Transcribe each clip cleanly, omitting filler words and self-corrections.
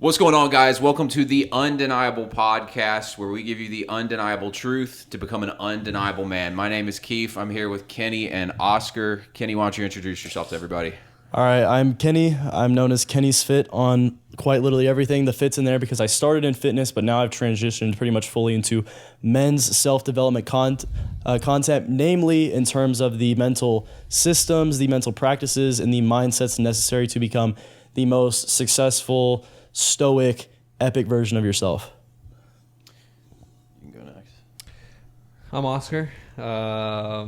What's going on, guys? Welcome to the Undeniable Podcast, where we give you the undeniable truth to become an undeniable man. My name is Keefe. I'm here with Kenny and Oscar. Kenny, why don't you introduce yourself to everybody? All right, I'm Kenny. I'm known as KennysFit on quite literally everything. The fit's in there because I started in fitness, but now I've transitioned pretty much fully into men's self-development content, namely in terms of the mental systems, the mental practices, and the mindsets necessary to become the most successful, stoic, epic version of yourself. You can go next. I'm Oscar. I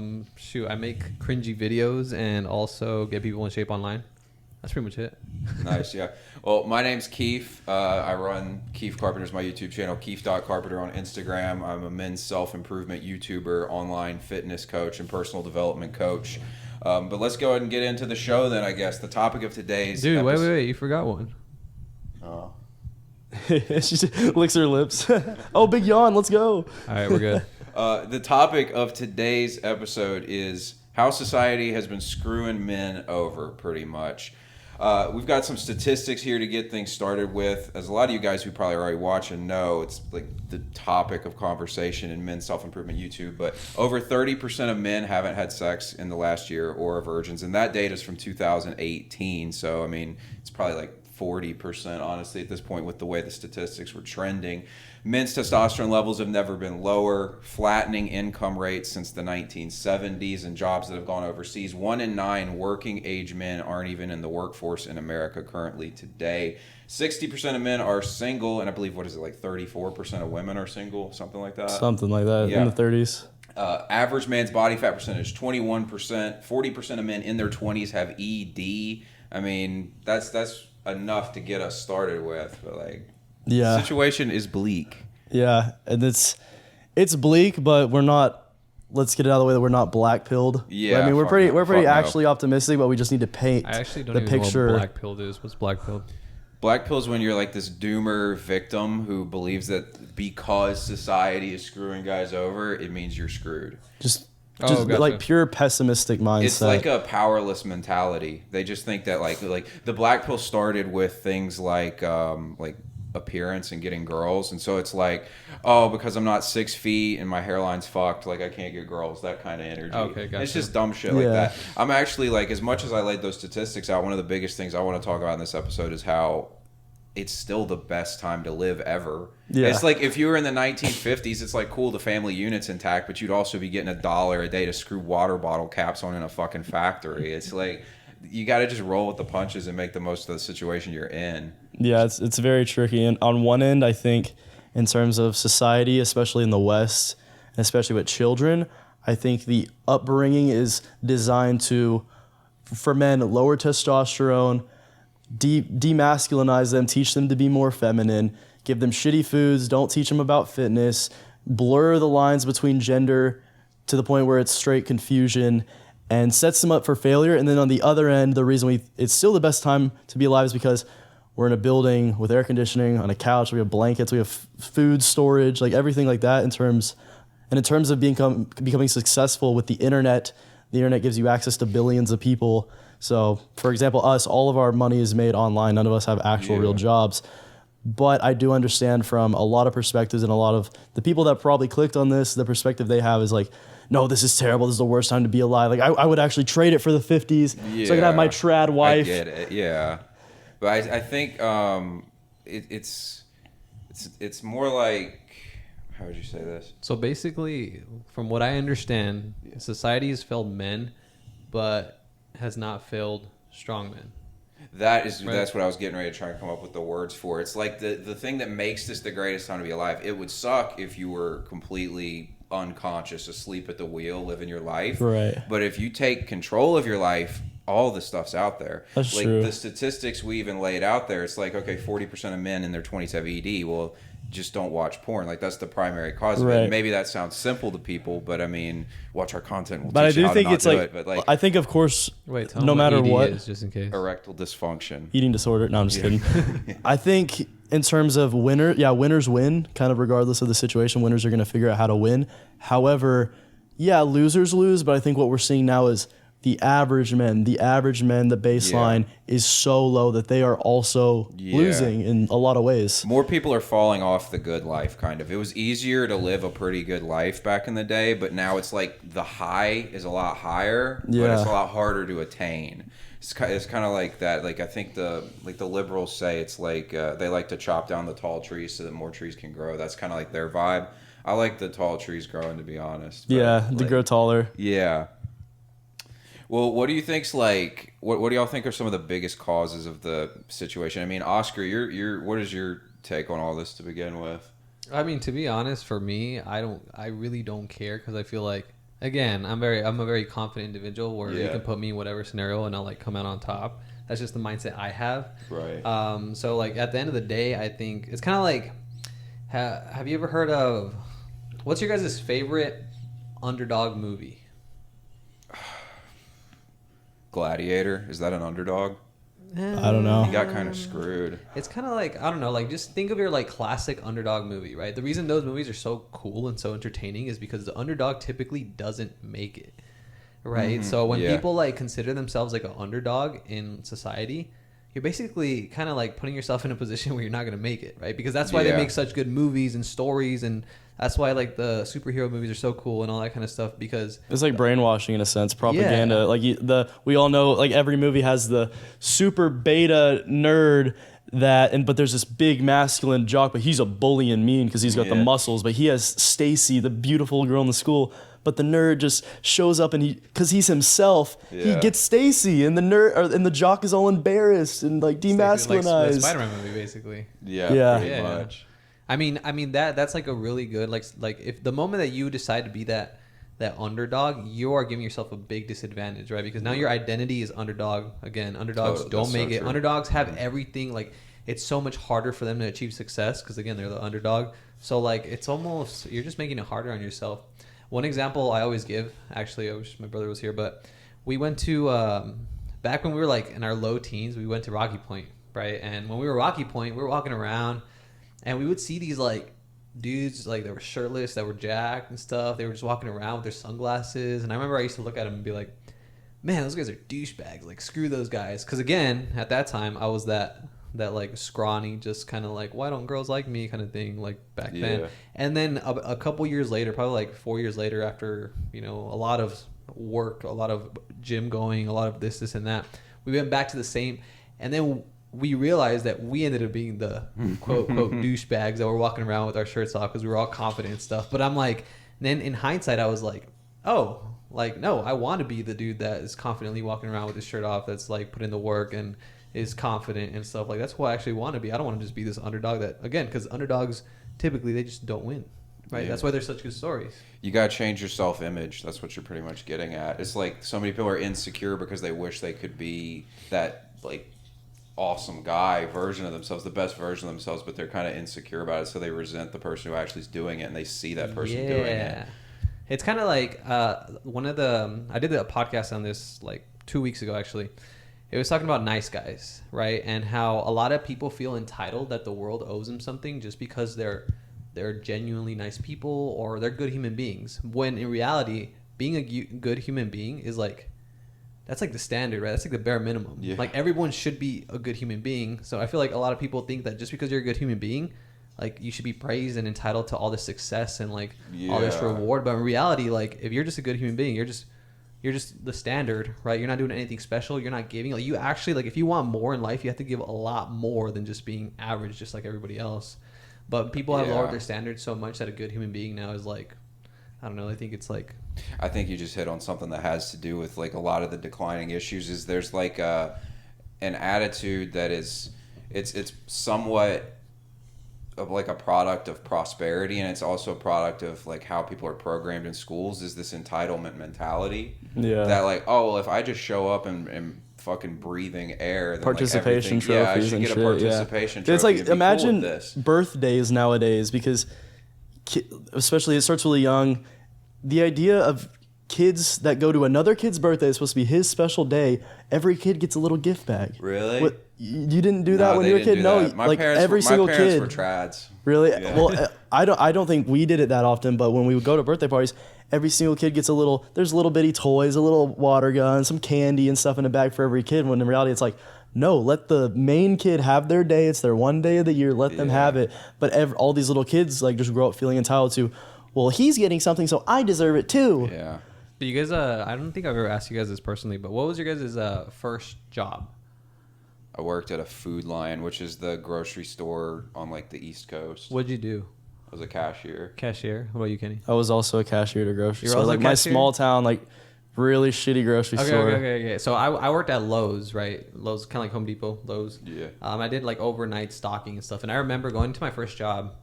make cringy videos and also get people in shape online. That's pretty much it. Nice, yeah. Well, my name's Keefe. I run Keefe Carpenter's my YouTube channel, Keefe.Carpenter on Instagram. I'm a men's self-improvement YouTuber, online fitness coach, and personal development coach. But let's go ahead and get into the show then, I guess. The topic of today's Dude, wait. You forgot one. Oh. She just licks her lips. Oh, big yawn. Let's go. All right, we're good. The topic of today's episode is how society has been screwing men over, pretty much. We've got some statistics here to get things started with. As a lot of you guys who probably already watch and know, it's like the topic of conversation in men's self-improvement YouTube. But over 30% of men haven't had sex in the last year or are virgins. And that data is from 2018. So, I mean, it's probably like 40%, honestly, at this point with the way the statistics were trending. Men's testosterone levels have never been lower, flattening income rates since the 1970s, and jobs that have gone overseas. 1 in 9 working age men aren't even in the workforce in America currently today. 60% of men are single, and I believe, what is it, like 34% of women are single, something like that? Something like that, yeah. In the 30s. Average man's body fat percentage, 21%. 40% of men in their 20s have ED. I mean, that's enough to get us started with, but like, yeah, the situation is bleak. Yeah, and it's bleak, but we're not. Let's get it out of the way that we're not black-pilled. Yeah, I mean, we're pretty actually no. optimistic, but we just need to paint. I actually don't the even picture. know what black pilled is. What's black pilled? Black pill's when you're like this doomer victim who believes that because society is screwing guys over, it means you're screwed. Just gotcha. Like pure pessimistic mindset. It's like a powerless mentality. They just think that like the black pill started with things like appearance and getting girls, and so it's like, oh, because I'm not 6 feet and my hairline's fucked, like I can't get girls, that kind of energy. Okay, gotcha. It's just dumb shit like that. I'm actually, like, as much as I laid those statistics out, one of the biggest things I want to talk about in this episode is how it's still the best time to live ever. Yeah. It's like if you were in the 1950s, it's like, cool, the family unit's intact, but you'd also be getting $1 a day to screw water bottle caps on in a fucking factory. It's like, you got to just roll with the punches and make the most of the situation you're in. Yeah, it's very tricky. And on one end, I think in terms of society, especially in the West, and especially with children, I think the upbringing is designed for men, lower testosterone, demasculinize them, teach them to be more feminine, give them shitty foods, don't teach them about fitness, blur the lines between gender to the point where it's straight confusion, and sets them up for failure. And then on the other end, the reason it's still the best time to be alive is because we're in a building with air conditioning, on a couch, we have blankets, we have food storage, like everything like that. In terms of becoming successful with the internet gives you access to billions of people. So, for example, all of our money is made online. None of us have actual real jobs. But I do understand from a lot of perspectives, and a lot of the people that probably clicked on this, the perspective they have is like, no, this is terrible. This is the worst time to be alive. Like, I would actually trade it for the 50s so I could have my trad wife. I get it, yeah. But I think it's more like, how would you say this? So basically, from what I understand, society has failed men, but has not failed strong men. That's what I was getting ready to try and come up with the words for. It's like the thing that makes this the greatest time to be alive. It would suck if you were completely unconscious, asleep at the wheel, living your life. Right. But if you take control of your life, all the stuff's out there. That's like true. The statistics we even laid out there, it's like, okay, 40% of men in their 20s have ED. Well, just don't watch porn. Like, that's the primary cause of it. Maybe that sounds simple to people, but I mean, watch our content. We'll teach you how to not do it. But like, I think, of course, tell no matter what, is, just in case. Erectile dysfunction, eating disorder. No, I'm just kidding. I think in terms of winners win, kind of regardless of the situation. Winners are going to figure out how to win. However, losers lose. But I think what we're seeing now is the average men, the baseline is so low that they are also losing in a lot of ways. More people are falling off the good life, kind of. It was easier to live a pretty good life back in the day, but now it's like the high is a lot higher, but it's a lot harder to attain. It's kind of like that. Like I think the liberals say it's like they like to chop down the tall trees so that more trees can grow. That's kind of like their vibe. I like the tall trees growing, to be honest. But To grow taller. Yeah. Well, what do you think's like? What do y'all think are some of the biggest causes of the situation? I mean, Oscar, what is your take on all this to begin with? I mean, to be honest, for me, I really don't care because I feel like, again, I'm a very confident individual where you can put me in whatever scenario and I'll like come out on top. That's just the mindset I have. Right. So like at the end of the day, I think it's kind of like, have you ever heard of, what's your guys' favorite underdog movie? Gladiator, is that an underdog? I don't know. He got kind of screwed. It's kind of like, I don't know, like just think of your like classic underdog movie, right? The reason those movies are so cool and so entertaining is because the underdog typically doesn't make it, right? So when people like consider themselves like an underdog in society, you're basically kind of like putting yourself in a position where you're not going to make it, right? Because that's why they make such good movies and stories, and that's why like the superhero movies are so cool and all that kind of stuff, because it's like brainwashing in a sense, propaganda. Like we all know, like every movie has the super beta nerd but there's this big masculine jock, but he's a bully and mean because he's got the muscles, but he has Stacy, the beautiful girl in the school. But the nerd just shows up and because he's himself, he gets Stacy, and the jock is all embarrassed and like demasculinized. Like the Spider-Man movie, basically. Yeah. Pretty much. I mean that's like a really good like if the moment that you decide to be that underdog, you are giving yourself a big disadvantage, right? Because now your identity is underdog. Again, underdogs don't make it. True. Underdogs have everything. Like it's so much harder for them to achieve success because again they're the underdog. So like it's almost, you're just making it harder on yourself. One example I always give, actually, I wish my brother was here, but we went to, back when we were like in our low teens, we went to Rocky Point, right? And when we were Rocky Point, we were walking around and we would see these like dudes, like they were shirtless, that were jacked and stuff. They were just walking around with their sunglasses. And I remember I used to look at them and be like, man, those guys are douchebags. Like, screw those guys. Because again, at that time, I was that like scrawny, just kind of like, why don't girls like me kind of thing, like back then. And then a couple years later, probably like 4 years later, after a lot of work, a lot of gym going, a lot of this and that, we went back to the same, and then we realized that we ended up being the quote douchebags that were walking around with our shirts off because we were all confident and stuff. But I'm like, then in hindsight, I was like, oh, like no, I want to be the dude that is confidently walking around with his shirt off, that's like put in the work and is confident and stuff. Like that's who I actually want to be. I don't want to just be this underdog that, again, because underdogs typically they just don't win, right? That's why they're such good stories. You got to change your self-image. That's what you're pretty much getting at. It's like so many people are insecure because they wish they could be that like awesome guy version of themselves, the best version of themselves, but they're kind of insecure about it, so they resent the person who actually is doing it, and they see that person doing it. It's kind of like I did a podcast on this like 2 weeks ago, actually. It was talking about nice guys, right? And how a lot of people feel entitled that the world owes them something just because they're genuinely nice people or they're good human beings. When in reality, being a good human being is like, that's like the standard, right? That's like the bare minimum. Yeah. Like everyone should be a good human being. So I feel like a lot of people think that just because you're a good human being, like you should be praised and entitled to all this success and like all this reward. But in reality, like if you're just a good human being, you're just the standard, right? You're not doing anything special. You're not giving. Like you actually, like if you want more in life, you have to give a lot more than just being average, just like everybody else. But people have lowered their standards so much that a good human being now is like, I don't know. I think it's like, I think you just hit on something that has to do with like a lot of the declining issues. Is there's like an attitude that is it's somewhat of like a product of prosperity, and it's also a product of like how people are programmed in schools, is this entitlement mentality. That like, oh well, if I just show up and fucking breathing air, then participation like trophies, I should get a participation trophy. It's like, imagine cool birthdays nowadays, because especially it starts really young. The idea of kids that go to another kid's birthday, it's supposed to be his special day, every kid gets a little gift bag. Really? What, you didn't do that No, when they you were a didn't kid? do No, that. My like parents every were, single my parents kid. were trads. Really? Yeah. Well, I don't think we did it that often, but when we would go to birthday parties, every single kid gets there's little bitty toys, a little water gun, some candy and stuff in a bag for every kid, when in reality it's like, no, let the main kid have their day. It's their one day of the year. Let them have it. But all these little kids like just grow up feeling entitled to, well, he's getting something, so I deserve it too. Yeah. But you guys, I don't think I've ever asked you guys this personally, but what was your guys' first job? I worked at a Food Lion, which is the grocery store on like the East Coast. What'd you do? I was a cashier. Cashier. What about you, Kenny? I was also a cashier at a grocery You're store. also a Like my cashier? small town, like really shitty grocery store. Okay. So I worked at Lowe's, right? Lowe's, kind of like Home Depot, Lowe's. Yeah. I did like overnight stocking and stuff. And I remember going to my first job.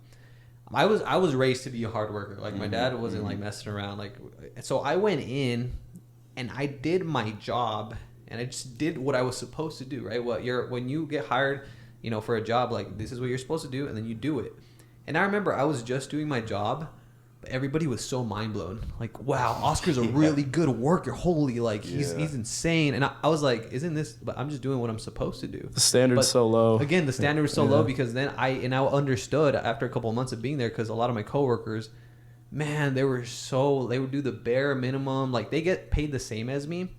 I was raised to be a hard worker. Like my dad wasn't like messing around. Like, so I went in and I did my job and I just did what I was supposed to do, right? When you get hired, you know, for a job, like this is what you're supposed to do, and then you do it. And I remember I was just doing my job, but everybody was so mind blown. Like, wow, Oscar's a really good worker. Holy, like he's insane. And I was like, isn't this? But I'm just doing what I'm supposed to do. The standard's But so low. Again, the standard was so low because then I understood after a couple of months of being there, because a lot of my coworkers, man, they would do the bare minimum. Like they get paid the same as me.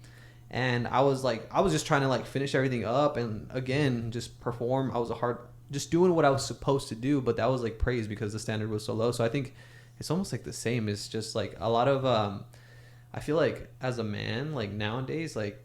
And I was just trying to like finish everything up and again, just perform. Just doing what I was supposed to do, but that was like praised because the standard was so low. So I think it's almost like the same. It's just like a lot of, I feel like as a man, like nowadays, like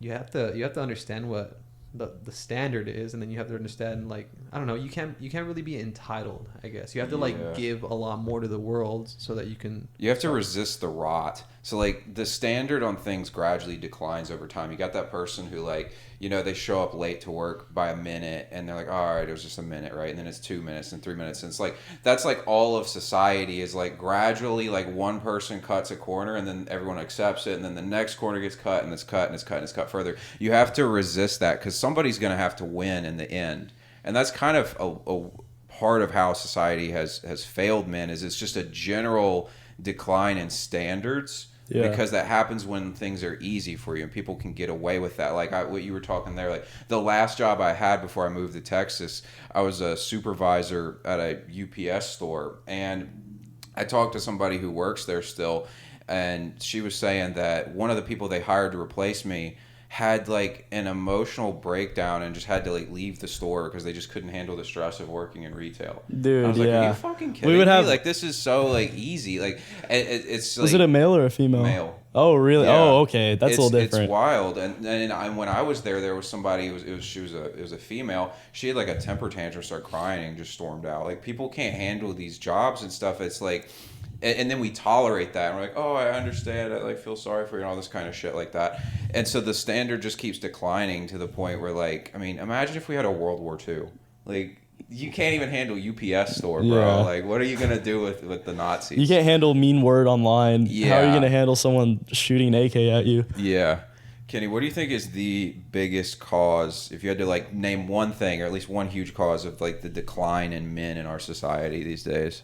you have to understand what the standard is, and then you have to understand, like, I don't know, you can't really be entitled, I guess. You have to like give a lot more to the world so that you have to resist the rot. So like the standard on things gradually declines over time. You got that person who, like, you know, they show up late to work by a minute and they're like, all right, it was just a minute, right? And then it's 2 minutes and 3 minutes. And it's like, that's like all of society is like gradually like one person cuts a corner and then everyone accepts it. And then the next corner gets cut and it's cut and it's cut and it's cut further. You have to resist that because somebody's going to have to win in the end. And that's kind of a part of how society has failed men, is it's just a general decline in standards. Yeah. Because that happens when things are easy for you and people can get away with that. Like what you were talking there, like the last job I had before I moved to Texas, I was a supervisor at a UPS store, and I talked to somebody who works there still, and she was saying that one of the people they hired to replace me had like an emotional breakdown and just had to like leave the store because they just couldn't handle the stress of working in retail. Dude, I was like, yeah. are you fucking kidding me? Like, this is so like easy. Like it's Was like, it a male or a female? Male. Oh, really? Yeah. Oh, okay. That's a little different. It's wild. And when I was there was somebody. It was a female. She had like a temper tantrum, started crying, and just stormed out. Like, people can't handle these jobs and stuff. It's like, and then we tolerate that. And we're like, oh, I understand. I like feel sorry for you and all this kind of shit like that. And so the standard just keeps declining to the point where, like, I mean, imagine if we had a World War II. Like, you can't even handle UPS store, bro. Yeah. Like, what are you gonna do with the Nazis? You can't handle mean word online. Yeah. How are you gonna handle someone shooting an AK at you? Yeah. Kenny, what do you think is the biggest cause, if you had to like name one thing, or at least one huge cause of like the decline in men in our society these days?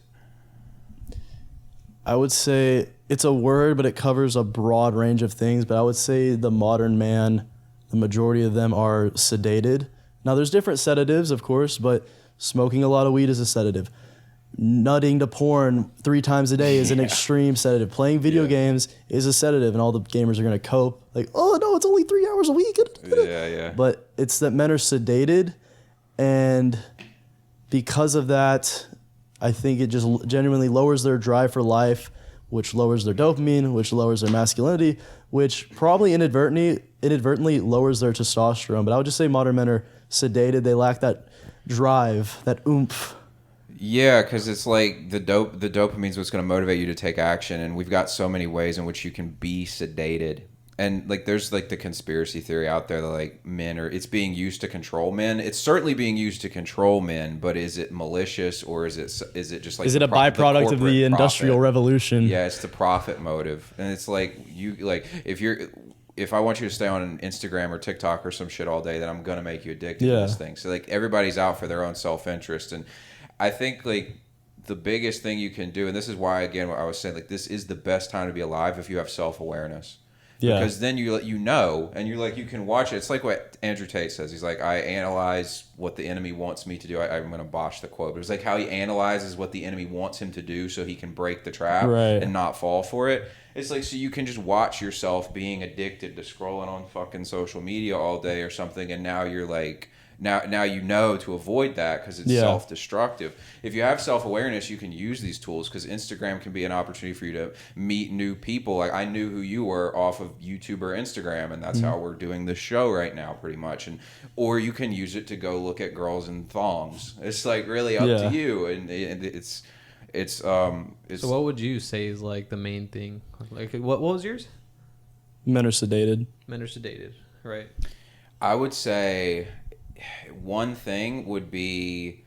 I would say it's a word, but it covers a broad range of things. But I would say the modern man, the majority of them are sedated. Now, there's different sedatives, of course, but smoking a lot of weed is a sedative. Nutting to porn 3 times a day is an extreme sedative. Playing video games is a sedative, and all the gamers are going to cope. Like, oh, no, it's only 3 hours a week. Yeah. But it's that men are sedated, and because of that, I think it just genuinely lowers their drive for life, which lowers their dopamine, which lowers their masculinity, which probably inadvertently lowers their testosterone. But I would just say modern men are sedated. They lack that drive, that oomph. Yeah, because it's like the dopamine's what's going to motivate you to take action, and we've got so many ways in which you can be sedated. And like, there's like the conspiracy theory out there that like it's being used to control men. It's certainly being used to control men, but is it malicious, or is it just like, is it a byproduct of the Industrial Revolution? Yeah, it's the profit motive, and it's like if I want you to stay on Instagram or TikTok or some shit all day, then I'm gonna make you addicted to this thing. So like, everybody's out for their own self-interest, and I think like the biggest thing you can do, and this is why, again, what I was saying, like, this is the best time to be alive if you have self-awareness. Yeah. Because then you know, and you're like, you can watch it. It's like what Andrew Tate says. He's like, I analyze what the enemy wants me to do. I'm going to botch the quote, but it's like how he analyzes what the enemy wants him to do so he can break the trap and not fall for it. It's like, so you can just watch yourself being addicted to scrolling on fucking social media all day or something, and now you're like, now you know to avoid that because it's self-destructive. If you have self-awareness, you can use these tools because Instagram can be an opportunity for you to meet new people. Like, I knew who you were off of YouTube or Instagram, and that's how we're doing this show right now, pretty much. And or you can use it to go look at girls in thongs. It's like really up to you, and it's. So what would you say is like the main thing? Like, what was yours? Men are sedated. Men are sedated, right? I would say one thing would be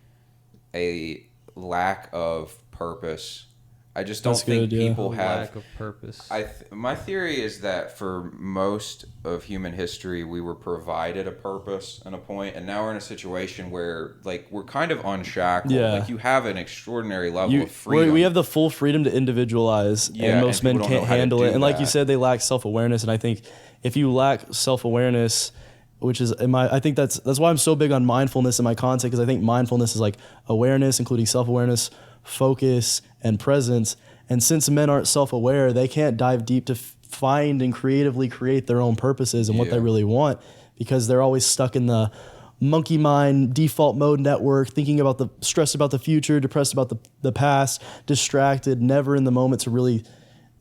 a lack of purpose. I just don't think people have lack of purpose. My theory is that for most of human history, we were provided a purpose and a point, and now we're in a situation where, like, we're kind of unshackled. Yeah. Like, you have an extraordinary level of freedom. We have the full freedom to individualize, and most men can't handle it. And like you said, they lack self-awareness, and I think if you lack self-awareness, which is I think that's why I'm so big on mindfulness in my content, because I think mindfulness is like awareness, including self-awareness, focus, and presence. And since men aren't self-aware, they can't dive deep to find and creatively create their own purposes and what they really want, because they're always stuck in the monkey mind default mode network, thinking about stressed about the future, depressed about the past, distracted, never in the moment to really,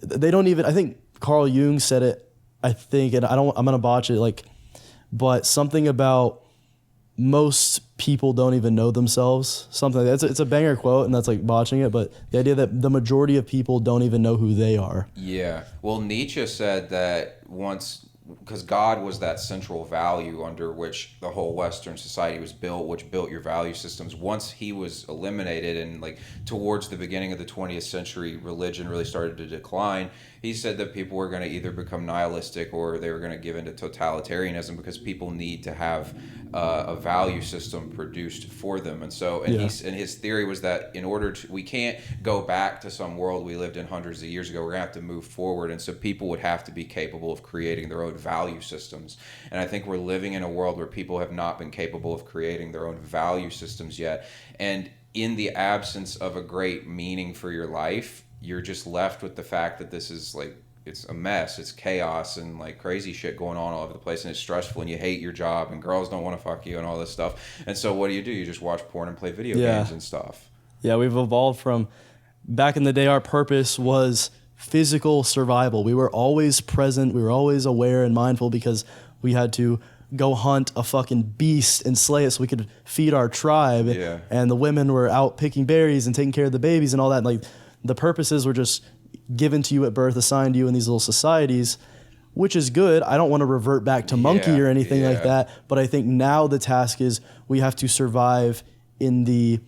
they don't even, I think Carl Jung said it, I think, and I'm going to botch it, like, but something about most people don't even know themselves. Something like that. It's a banger quote, and that's like botching it, but the idea that the majority of people don't even know who they are. Yeah. Well, Nietzsche said that because God was that central value under which the whole Western society was built, which built your value systems. Once he was eliminated, and like towards the beginning of the 20th century, religion really started to decline. He said that people were going to either become nihilistic or they were going to give into totalitarianism, because people need to have a value system produced for them. And so, and his theory was that in order to, we can't go back to some world we lived in hundreds of years ago. We're going to have to move forward. And so people would have to be capable of creating their own value systems. And I think we're living in a world where people have not been capable of creating their own value systems yet. And in the absence of a great meaning for your life, you're just left with the fact that this is like, it's a mess, it's chaos, and like crazy shit going on all over the place, and it's stressful, and you hate your job, and girls don't want to fuck you, and all this stuff. And so what do? You just watch porn and play video games and stuff. Yeah, we've evolved from, back in the day, our purpose was physical survival. We were always present, we were always aware and mindful, because we had to go hunt a fucking beast and slay it so we could feed our tribe. Yeah. And the women were out picking berries and taking care of the babies and all that. Like, the purposes were just given to you at birth, assigned to you in these little societies, which is good. I don't want to revert back to monkey or anything like that, but I think now the task is we have to survive in the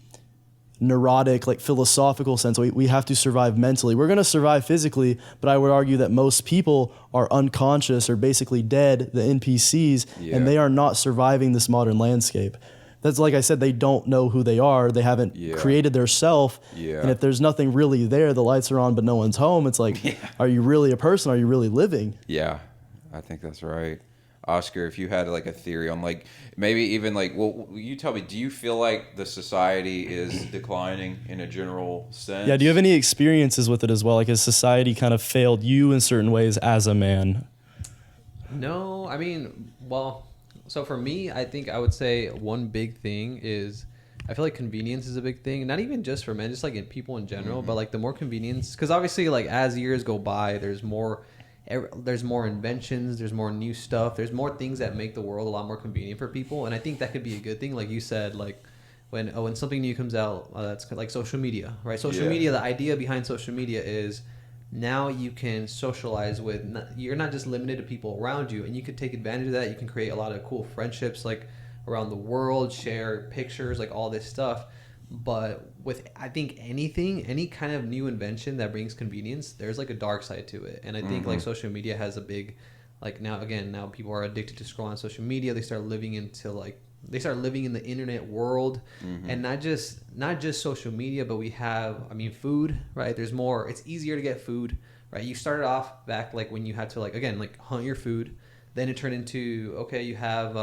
neurotic, like philosophical sense. We have to survive mentally. We're going to survive physically, but I would argue that most people are unconscious or basically dead, the NPCs, and they are not surviving this modern landscape. That's, like I said, they don't know who they are. They haven't created their self. Yeah. And if there's nothing really there, the lights are on, but no one's home. It's like, are you really a person? Are you really living? Yeah, I think that's right. Oscar, if you had like a theory on like, maybe even like, well, you tell me, do you feel like the society is declining in a general sense? Yeah, do you have any experiences with it as well? Like, has society kind of failed you in certain ways as a man? No, I mean, well... So for me, I think I would say one big thing is I feel like convenience is a big thing. Not even just for men, just like in people in general, but like the more convenience, because obviously like as years go by, there's more inventions, there's more new stuff, there's more things that make the world a lot more convenient for people. And I think that could be a good thing. Like you said, like when something new comes out, that's like social media, right? Social media, the idea behind social media is now you can socialize with, you're not just limited to people around you, and you could take advantage of that. You can create a lot of cool friendships like around the world, share pictures, like all this stuff. But with, I think any kind of new invention that brings convenience, there's like a dark side to it. And I think like social media has a big, like now people are addicted to scrolling on social media. They start living into like they start living in the internet world, and not just social media, but we have, I mean, food, right? There's more. It's easier to get food, right? You started off back like when you had to like, again, like hunt your food. Then it turned into, okay, you have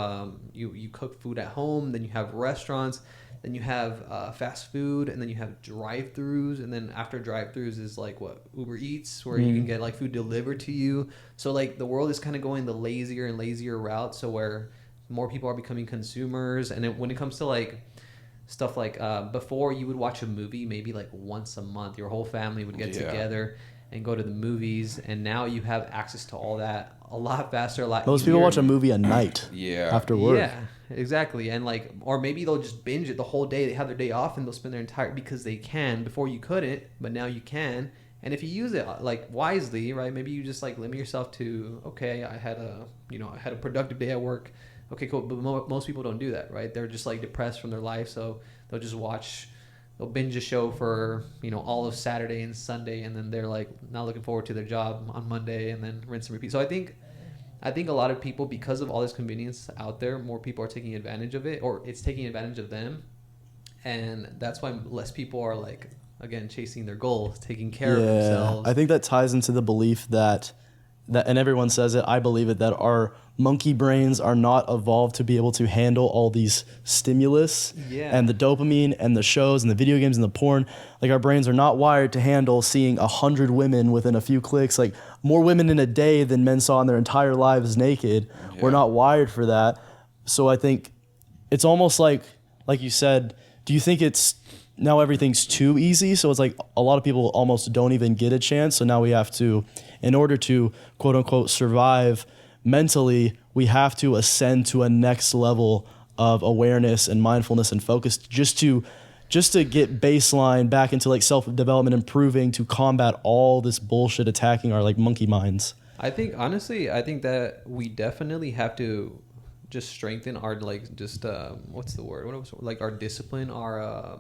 you cook food at home. Then you have restaurants. Then you have fast food, and then you have drive-throughs, and then after drive-throughs is like what, Uber Eats, where you can get like food delivered to you. So like the world is kind of going the lazier and lazier route, so where more people are becoming consumers. And when it comes to like stuff like before, you would watch a movie maybe like once a month. Your whole family would get together and go to the movies, and now you have access to all that a lot faster, a lot Most easier. people watch a movie a night after work. Yeah, exactly. And like, or maybe they'll just binge it the whole day. They have their day off and they'll spend their entire, because they can. Before you couldn't, but now you can. And if you use it like wisely, right? Maybe you just like limit yourself to, okay, I had a productive day at work. Okay, cool. But most people don't do that, right? They're just like depressed from their life, so they'll just they'll binge a show for, all of Saturday and Sunday, and then they're like not looking forward to their job on Monday, and then rinse and repeat. So I think a lot of people, because of all this convenience out there, more people are taking advantage of it, or it's taking advantage of them. And that's why less people are like, again, chasing their goals, taking care of themselves. I think that ties into the belief that, and everyone says it, I believe it, that our monkey brains are not evolved to be able to handle all these stimulus and the dopamine and the shows and the video games and the porn. Like, our brains are not wired to handle seeing 100 women within a few clicks, like more women in a day than men saw in their entire lives naked. We're not wired for that. So I think it's almost like you said, do you think it's now everything's too easy? So it's like a lot of people almost don't even get a chance. So now we have to, in order to quote unquote survive mentally, we have to ascend to a next level of awareness and mindfulness and focus just to get baseline back into like self-development, improving to combat all this bullshit attacking our like monkey minds. I think that we definitely have to just strengthen our like just what's the word? Like our discipline, our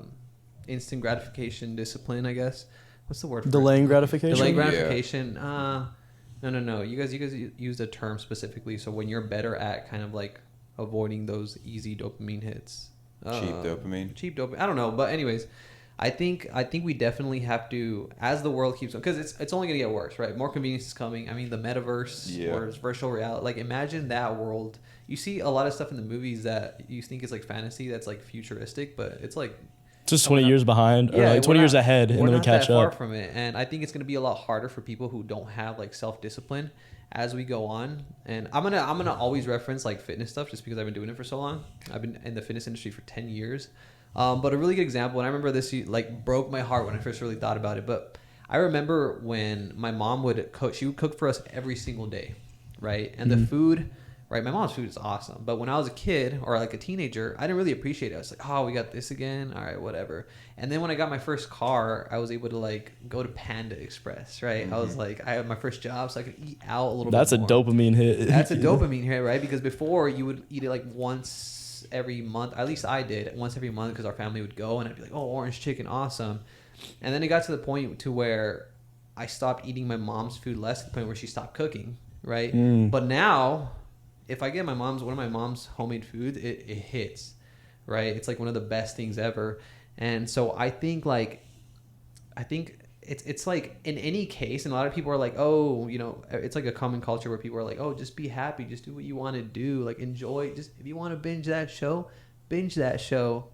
instant gratification discipline, I guess. What's the word for Delaying it? gratification? Delaying gratification. No. You guys use a term specifically. So when you're better at kind of like avoiding those easy dopamine hits. Cheap dopamine. I don't know. But anyways, I think we definitely have to, as the world keeps on, because it's only going to get worse, right? More convenience is coming. I mean, the metaverse or virtual reality. Like, imagine that world. You see a lot of stuff in the movies that you think is like fantasy, that's like futuristic, but it's like just 20 years behind, or like 20 years ahead, and then we catch up. We're not that far from it, and I think it's going to be a lot harder for people who don't have like self-discipline as we go on. And I'm gonna always reference like fitness stuff, just because I've been doing it for so long. I've been in the fitness industry for 10 years. But a really good example, and I remember this like broke my heart when I first really thought about it. But I remember when my mom would cook. She would cook for us every single day, right? And the food. Right, my mom's food is awesome. But when I was a kid or like a teenager, I didn't really appreciate it. I was like, oh, we got this again? All right, whatever. And then when I got my first car, I was able to like go to Panda Express, right? I was like, I had my first job, so I could eat out a little bit more. That's a dopamine hit. That's a dopamine hit, right? Because before, you would eat it like once every month. At least I did, once every month, because our family would go, and I'd be like, oh, orange chicken, awesome. And then it got to the point to where I stopped eating my mom's food less, to the point where she stopped cooking, right? But now, if I get one of my mom's homemade foods, it hits, right? It's like one of the best things ever. And so I think it's like in any case, and a lot of people are like, oh, it's like a common culture where people are like, oh, just be happy, just do what you want to do, like enjoy, just if you want to binge that show.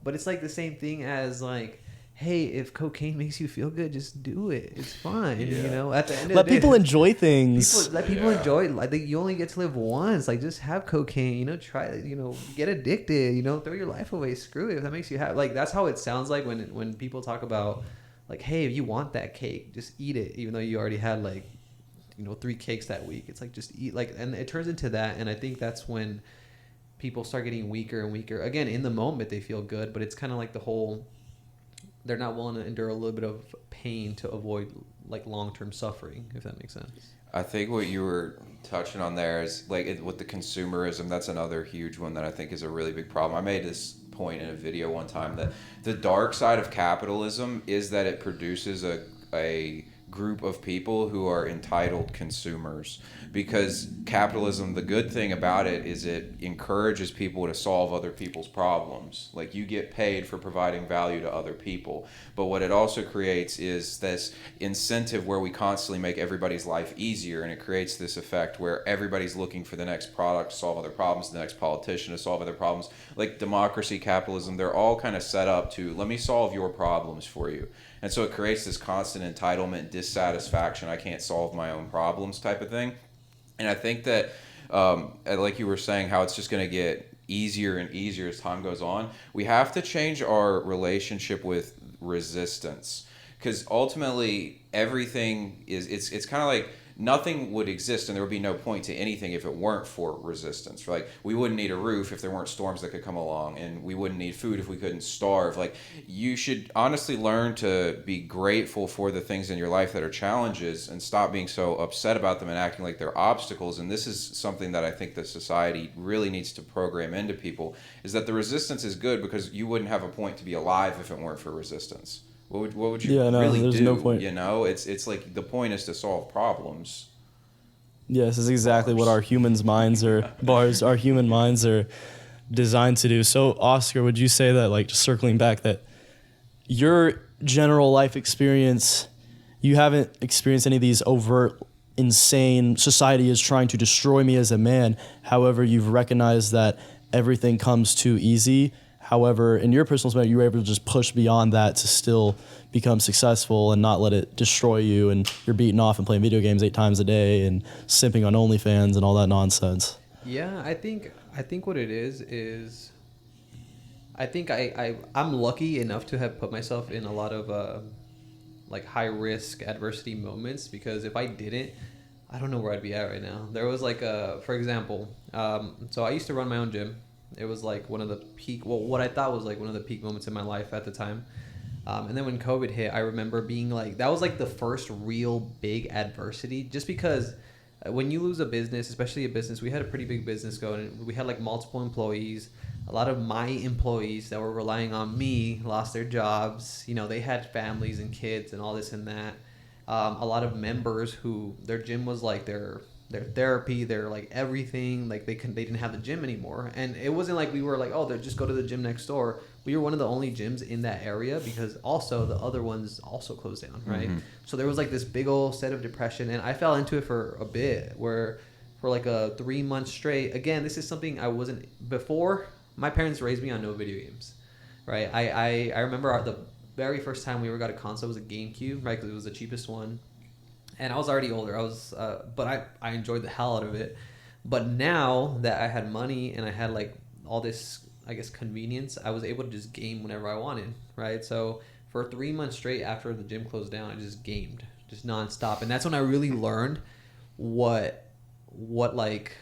But it's like the same thing as like, hey, if cocaine makes you feel good, just do it. It's fine. At the end of the day, let people enjoy things. Let people enjoy it. Like, you only get to live once. Like, just have cocaine. Try. Get addicted. Throw your life away. Screw it. If that makes you happy. Like, that's how it sounds like when people talk about, like, hey, if you want that cake, just eat it, even though you already had like, 3 cakes that week. It's like, just eat. Like, and it turns into that. And I think that's when people start getting weaker and weaker. Again, in the moment they feel good, but it's kind of like the whole. They're not willing to endure a little bit of pain to avoid like long-term suffering, if that makes sense. I think what you were touching on there is like with the consumerism, that's another huge one that I think is a really big problem. I made this point in a video one time that the dark side of capitalism is that it produces a group of people who are entitled consumers, because capitalism, the good thing about it is it encourages people to solve other people's problems. Like, you get paid for providing value to other people, but what it also creates is this incentive where we constantly make everybody's life easier, and it creates this effect where everybody's looking for the next product to solve other problems, the next politician to solve other problems. Like democracy, capitalism, they're all kind of set up to, let me solve your problems for you. And so it creates this constant entitlement, dissatisfaction, I can't solve my own problems type of thing. And I think that, like you were saying, how it's just going to get easier and easier as time goes on. We have to change our relationship with resistance, because ultimately everything is, it's kind of like nothing would exist and there would be no point to anything if it weren't for resistance. Like, we wouldn't need a roof if there weren't storms that could come along, and we wouldn't need food if we couldn't starve. Like, you should honestly learn to be grateful for the things in your life that are challenges and stop being so upset about them and acting like they're obstacles. And this is something that I think that society really needs to program into people, is that the resistance is good, because you wouldn't have a point to be alive if it weren't for resistance. What would you really do? No point. You know, it's like the point is to solve problems. Yes, is exactly what our human minds are designed to do. So, Oscar, would you say that, like, just circling back, that your general life experience, you haven't experienced any of these overt, insane, society is trying to destroy me as a man. However, you've recognized that everything comes too easy. However, in your personal experience, you were able to just push beyond that to still become successful and not let it destroy you, and you're beating off and playing video games 8 times a day and simping on OnlyFans and all that nonsense. Yeah, I think what it is I think I'm lucky enough to have put myself in a lot of like high risk adversity moments, because if I didn't, I don't know where I'd be at right now. There was like for example, so I used to run my own gym. It was like one of the peak, well, what I thought was like one of the peak moments in my life at the time. And then when COVID hit, I remember being like, that was like the first real big adversity, just because when you lose a business, especially a business, we had a pretty big business going. We had like multiple employees. A lot of my employees that were relying on me lost their jobs. You know, they had families and kids and all this and that. A lot of members who their gym was like their therapy, their like everything, like they didn't have the gym anymore. And it wasn't like we were like, oh, they just go to the gym next door. We were one of the only gyms in that area, because also the other ones also closed down, right? Mm-hmm. So there was like this big old set of depression, and I fell into it for a bit, where for like a 3 months straight. Again, this is something I wasn't before. My parents raised me on no video games, right? I remember the very first time we ever got a console was a GameCube, right? Because it was the cheapest one. And I was already older. But I enjoyed the hell out of it. But now that I had money and I had like all this, I guess, convenience, I was able to just game whenever I wanted, right? So for 3 months straight after the gym closed down, I just gamed, just nonstop. And that's when I really learned what is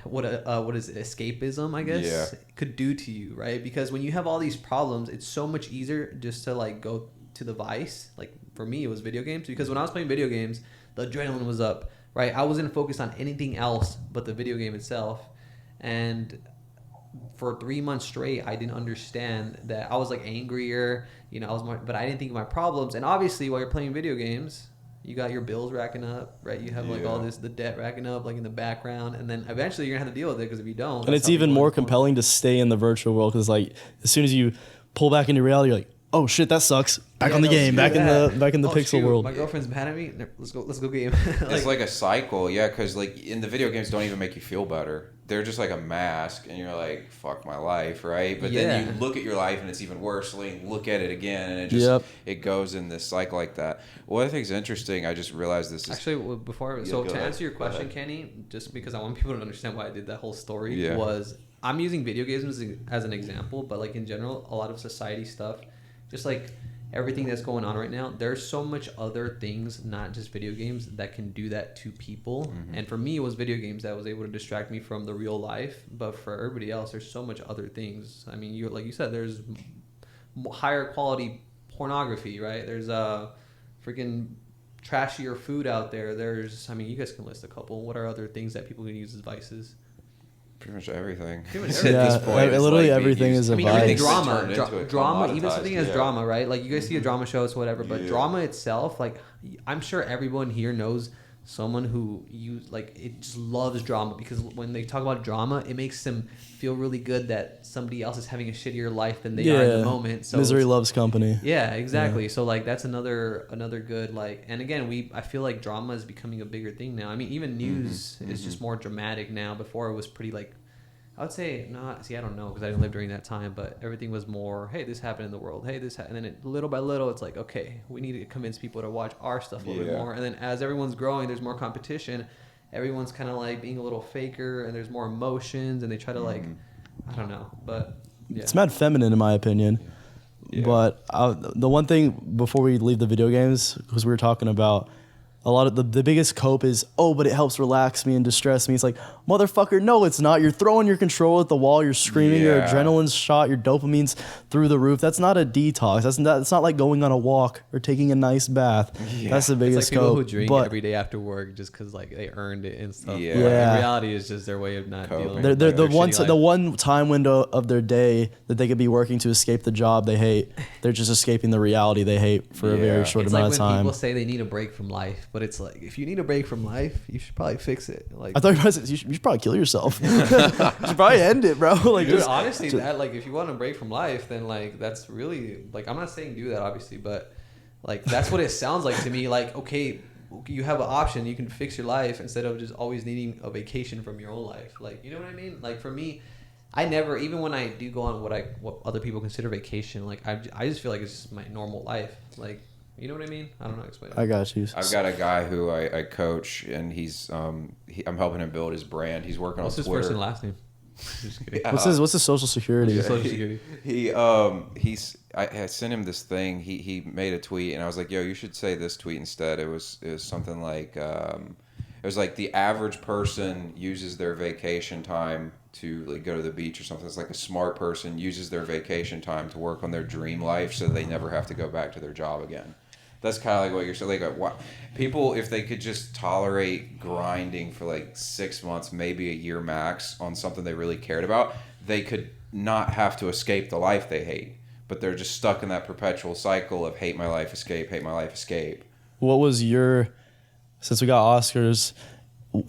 escapism, I guess, could do to you, right? Because when you have all these problems, it's so much easier just to like go to the vice. Like for me, it was video games, because when I was playing video games, the adrenaline was up, right? I wasn't focused on anything else but the video game itself. And for 3 months straight, I didn't understand that. I was like angrier, you know, but I didn't think of my problems. And obviously, while you're playing video games, you got your bills racking up, right? You have like all the debt racking up like in the background, and then eventually you're gonna have to deal with it, because if you don't, and it's even more compelling to stay in the virtual world, because like as soon as you pull back into reality, you're like, oh shit, that sucks. Back on the game, back in the pixel world. My girlfriend's mad at me. Let's go game. It's like a cycle, yeah, because like in the video games don't even make you feel better. They're just like a mask, and you're like, fuck my life, right? But then you look at your life and it's even worse. So you look at it again, and it just it goes in this cycle like that. What I think is interesting, I just realized this is actually to answer your question, Kenny, just because I want people to understand why I did that whole story, was I'm using video games as an example, but like in general, a lot of society stuff, just like everything that's going on right now, there's so much other things, not just video games, that can do that to people. Mm-hmm. And for me, it was video games that was able to distract me from the real life. But for everybody else, there's so much other things. I mean, like you said, there's higher quality pornography, right? There's freaking trashier food out there. You guys can list a couple. What are other things that people can use as vices? Pretty much everything. Pretty much At everything. this point, it's literally like everything is a I mean, vibe. everything Everything's drama, turned into a drama, even something as commoditized, drama, right? Like you guys see a drama shows, whatever, but Yeah. drama itself, like I'm sure everyone here knows someone who it just loves drama, because when they talk about drama, it makes them feel really good that somebody else is having a shittier life than they are in the moment. So misery loves company. yeah, exactly. So like that's another good and again, I feel like drama is becoming a bigger thing now. I mean, even news is just more dramatic now. Before it was pretty like, I would say not. See, I don't know because I didn't live during that time, but everything was more, hey, this happened in the world. Hey, and then little by little, it's like, okay, we need to convince people to watch our stuff a little bit more. And then as everyone's growing, there's more competition. Everyone's kind of like being a little faker, and there's more emotions, and they try to like, I don't know, but yeah. It's mad feminine in my opinion. Yeah. But the one thing before we leave the video games, because we were talking about a lot of the biggest cope is, oh, but it helps relax me and distress me. It's like, motherfucker, no, it's not. You're throwing your controller at the wall. You're screaming. Your adrenaline's shot. Your dopamine's through the roof. That's not a detox. It's not like going on a walk or taking a nice bath. Yeah. That's the It's biggest like people cope. who drink But every day after work just because like they earned it and stuff. Yeah. But Yeah. in reality, it's just their way of not Coping. dealing. they're with the their one shitty life. the one time window of their day that they could be working to escape the job they hate. They're just escaping the reality they hate for a Yeah. very short It's amount like of when time. people say they need a break from life, but it's like if you need a break from life, you should probably fix it. Like I thought you should probably kill yourself. You should probably end it, bro. Like dude, just honestly, that like if you want a break from life, then like that's really like I'm not saying do that obviously, but like that's what it sounds like to me. Like okay, you have an option, you can fix your life instead of just always needing a vacation from your own life. Like you know what I mean? Like for me, I never, even when I do go on what other people consider vacation, like I just feel like it's just my normal life. Like you know what I mean? I don't know how to explain it. I got you. I've got a guy who I coach, and he's I'm helping him build his brand. He's working What's on his Twitter. first and last name? Just kidding. What's his social security? Social security. I sent him this thing. He made a tweet, and I was like, "Yo, you should say this tweet instead." It was something like it was like the average person uses their vacation time to like go to the beach or something. It's like a smart person uses their vacation time to work on their dream life, so they never have to go back to their job again. That's kind of like what you're saying. Like, what people, if they could just tolerate grinding for like 6 months, maybe a year max on something they really cared about, they could not have to escape the life they hate. But they're just stuck in that perpetual cycle of hate my life, escape, hate my life, escape. What was your, since we got Oscars,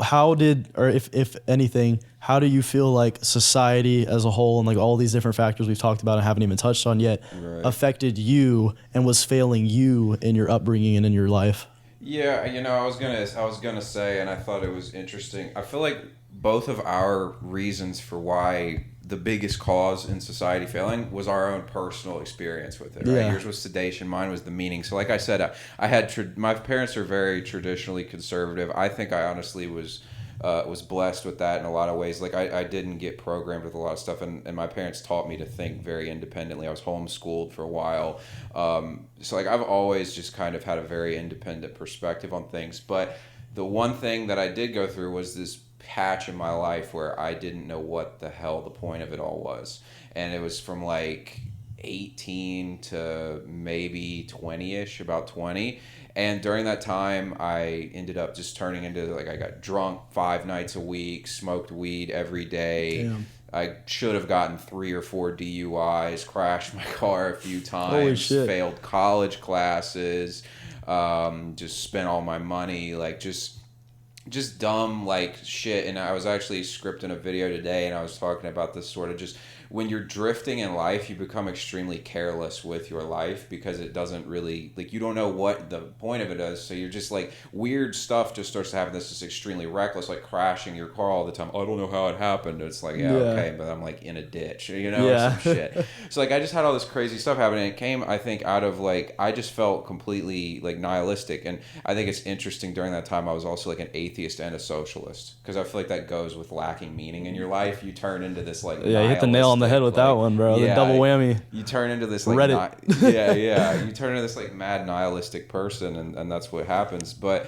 how did, or if anything, how do you feel like society as a whole and like all these different factors we've talked about and haven't even touched on yet affected you and was failing you in your upbringing and in your life? Yeah, I was gonna say, and I thought it was interesting. I feel like both of our reasons for why the biggest cause in society failing was our own personal experience with it. Right? Yeah. Yours was sedation, mine was the meaning. So, like I said, I had my parents are very traditionally conservative. I think I honestly was blessed with that in a lot of ways. Like I didn't get programmed with a lot of stuff, and my parents taught me to think very independently. I was homeschooled for a while, so like I've always just kind of had a very independent perspective on things. But the one thing that I did go through was this patch in my life where I didn't know what the hell the point of it all was, and it was from like 18 to maybe 20ish, about 20. And during that time, I ended up just turning into, like, I got drunk 5 nights a week, smoked weed every day. Damn. I should have gotten 3 or 4 DUIs, crashed my car a few times, Holy shit. failed college classes, just spent all my money, like, just dumb, like, shit. And I was actually scripting a video today, and I was talking about this sort of just, when you're drifting in life, you become extremely careless with your life because it doesn't really, like, you don't know what the point of it is. So you're just like, weird stuff just starts to happen. This is extremely reckless, like crashing your car all the time. I don't know how it happened. It's like, yeah, okay, but I'm like in a ditch, or some shit. So like, I just had all this crazy stuff happening. It came, I think, out of like, I just felt completely like nihilistic. And I think it's interesting, during that time, I was also like an atheist and a socialist, because I feel like that goes with lacking meaning in your life. You turn into this like, Yeah, you hit the nail on the head with that one, bro. The double whammy. You turn into this like Reddit. you turn into this like mad nihilistic person, and that's what happens. But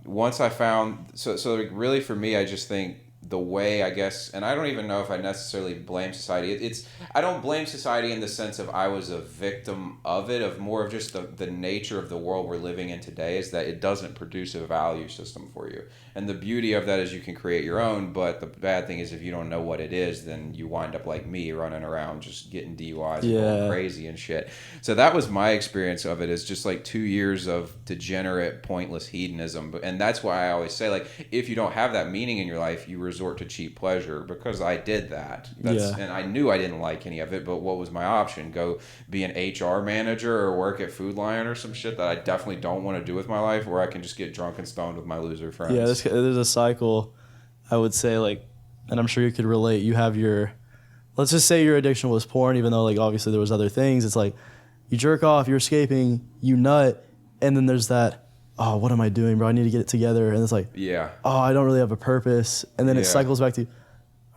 once I found, so like really for me, I just think the way, I guess, and I don't even know if I necessarily blame society. I don't blame society in the sense of I was a victim of it, of more of just the nature of the world we're living in today is that it doesn't produce a value system for you. And the beauty of that is you can create your own, but the bad thing is if you don't know what it is, then you wind up like me running around just getting DUIs and going crazy and shit. So that was my experience of it, is just like 2 years of degenerate, pointless hedonism. And that's why I always say, like, if you don't have that meaning in your life, you resort to cheap pleasure, because I did that. And I knew I didn't like any of it, but what was my option? Go be an HR manager or work at Food Lion or some shit that I definitely don't want to do with my life, where I can just get drunk and stoned with my loser friends. Yeah, there's a cycle, I would say, like, and I'm sure you could relate. You have let's just say your addiction was porn, even though, like, obviously there was other things. It's like, you jerk off, you're escaping, you nut, and then there's that, oh, what am I doing, bro? I need to get it together. And it's like, oh, I don't really have a purpose. And then it cycles back to,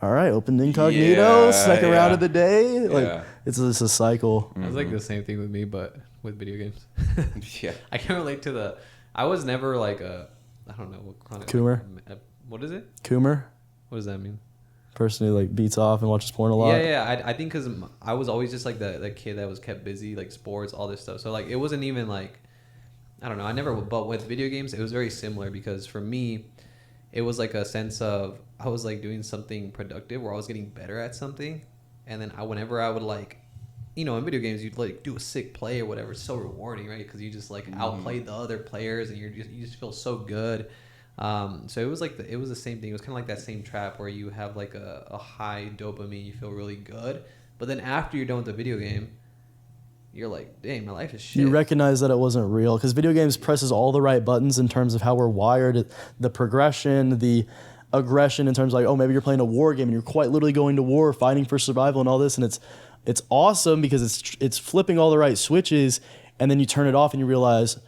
all right, open incognito, second round of the day. Like, it's just a cycle. It's like the same thing with me, but with video games. I can relate to I was never like I don't know what chronic. Coomer? What is it? Coomer? What does that mean? Person who, like, beats off and watches porn a lot. Yeah. I think because I was always just like the kid that was kept busy, like sports, all this stuff. So like it wasn't even like, I don't know. I never, but with video games, it was very similar, because for me, it was like a sense of I was like doing something productive where I was getting better at something, and then whenever I would, like, you know, in video games you'd like do a sick play or whatever. It's so rewarding, right? Because you just like outplay the other players, and you just feel so good. So it was like it was the same thing. It was kind of like that same trap where you have like a high dopamine, you feel really good, but then after you're done with the video game, you're like, dang, my life is shit. You recognize that it wasn't real, because video games presses all the right buttons in terms of how we're wired, the progression, the aggression, in terms of like, oh, maybe you're playing a war game and you're quite literally going to war, fighting for survival and all this, and it's awesome because it's flipping all the right switches, and then you turn it off and you realize,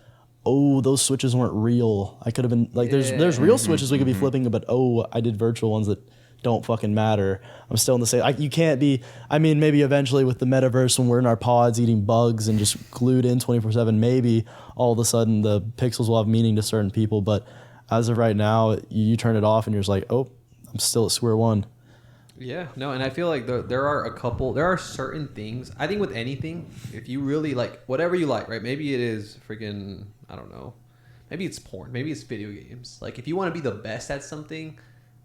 oh, those switches weren't real. I could have been like, there's real switches we could be flipping, but oh, I did virtual ones that don't fucking matter. I'm still in the same. You can't be. I mean, maybe eventually with the metaverse, when we're in our pods eating bugs and just glued in 24/7, maybe all of a sudden the pixels will have meaning to certain people. But as of right now, you turn it off and you're just like, oh, I'm still at square one. Yeah, no, and I feel like there are certain things. I think with anything, if you really like whatever you like, right? Maybe it is freaking, I don't know. Maybe it's porn. Maybe it's video games. Like, if you want to be the best at something,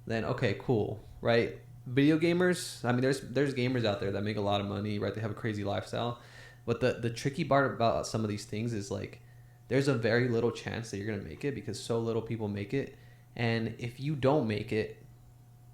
then okay, cool, right? Video gamers, I mean, there's gamers out there that make a lot of money, right? They have a crazy lifestyle. But the tricky part about some of these things is, like, there's a very little chance that you're going to make it, because so little people make it. And if you don't make it,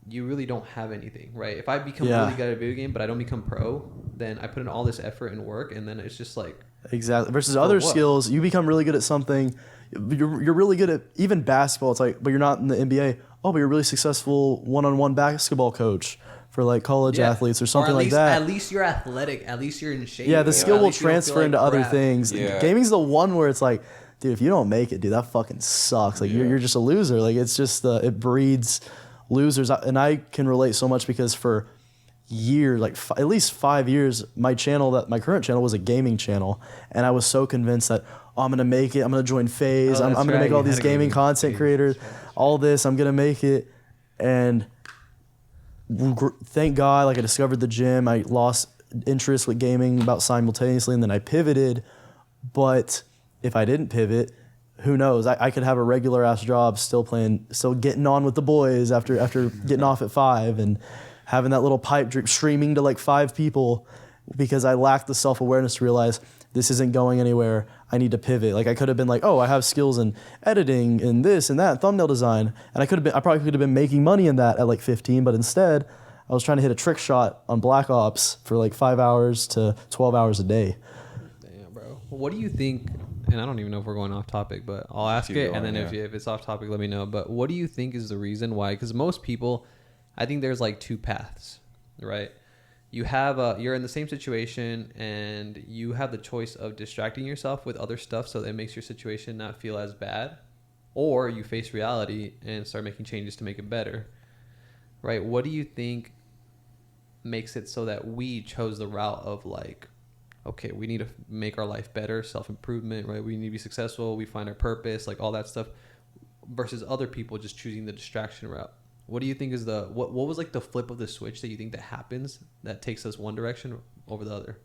you really don't have anything, right? If I become really good at a video game, but I don't become pro, then I put in all this effort and work, and then it's just like... Exactly. Versus other skills, you become really good at something. You're really good at even basketball. It's like, but you're not in the NBA. Oh, but you're a really successful one-on-one basketball coach for like college athletes or something like that. At least you're athletic. At least you're in shape. Yeah, the skill will transfer into other things. Yeah. Gaming's the one where it's like, dude, if you don't make it, dude, that fucking sucks. Like, you're just a loser. Like, it's just it breeds losers. And I can relate so much because for years, like at least 5 years, my current channel was a gaming channel, and I was so convinced that, oh, I'm gonna make it. I'm gonna join FaZe. I'm gonna make all these gaming content creators. All this, I'm gonna make it. And thank God, like, I discovered the gym. I lost interest with gaming about simultaneously, and then I pivoted. But if I didn't pivot, who knows? I could have a regular ass job, still getting on with the boys after getting off at 5 and having that little pipe drip streaming to like 5 people, because I lacked the self-awareness to realize this isn't going anywhere. I need to pivot. Like, I could have been like, oh, I have skills in editing and this and that, thumbnail design, and I probably could have been making money in that at like 15, but instead I was trying to hit a trick shot on Black Ops for like 5 hours to 12 hours a day. Damn, bro. What do you think? And I don't even know if we're going off topic, but I'll ask it, and then if it's off topic, let me know. But what do you think is the reason why? Because most people, I think there's like 2 paths, right? You have you're in the same situation, and you have the choice of distracting yourself with other stuff so that it makes your situation not feel as bad, or you face reality and start making changes to make it better, right? What do you think makes it so that we chose the route of like, okay, we need to make our life better, self-improvement, right? We need to be successful, we find our purpose, like all that stuff, versus other people just choosing the distraction route? what do you think is what was like the flip of the switch that you think that happens that takes us one direction over the other?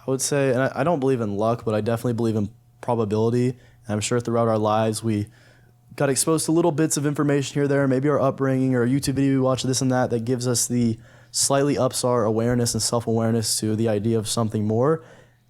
I would say, and I don't believe in luck, but I definitely believe in probability. And I'm sure throughout our lives we got exposed to little bits of information here or there, maybe our upbringing or a YouTube video we watch, this and that gives us the slightly ups our awareness and self-awareness to the idea of something more.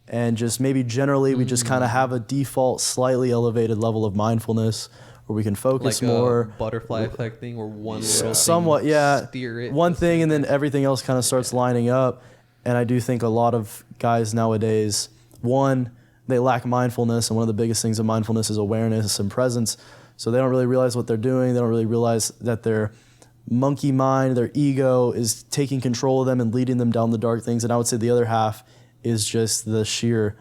And just maybe generally we just kind of have a default slightly elevated level of mindfulness where we can focus like more. A butterfly effect thing where one little somewhat, thing yeah, steer it. one thing and then everything else kind of starts lining up. And I do think a lot of guys nowadays, one, they lack mindfulness, and one of the biggest things of mindfulness is awareness and presence. So they don't really realize what they're doing. They don't really realize that their monkey mind, their ego is taking control of them and leading them down the dark things. And I would say the other half is just the sheer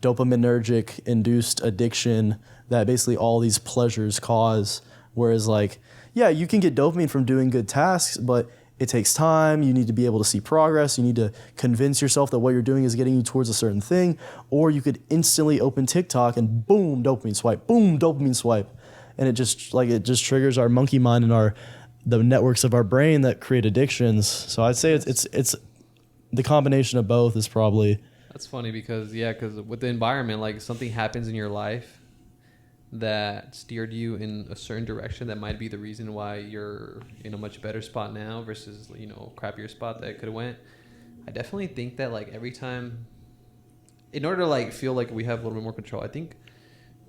dopaminergic induced addiction that basically all these pleasures cause. Whereas like, yeah, you can get dopamine from doing good tasks, but it takes time. You need to be able to see progress. You need to convince yourself that what you're doing is getting you towards a certain thing. Or you could instantly open TikTok and boom, dopamine swipe, boom, dopamine swipe. And it just triggers our monkey mind and the networks of our brain that create addictions. So I'd say it's the combination of both is probably. That's funny because with the environment, like something happens in your life that steered you in a certain direction that might be the reason why you're in a much better spot now versus, you know, crappier spot that could have went. I definitely think that like every time, in order to like feel like we have a little bit more control, I think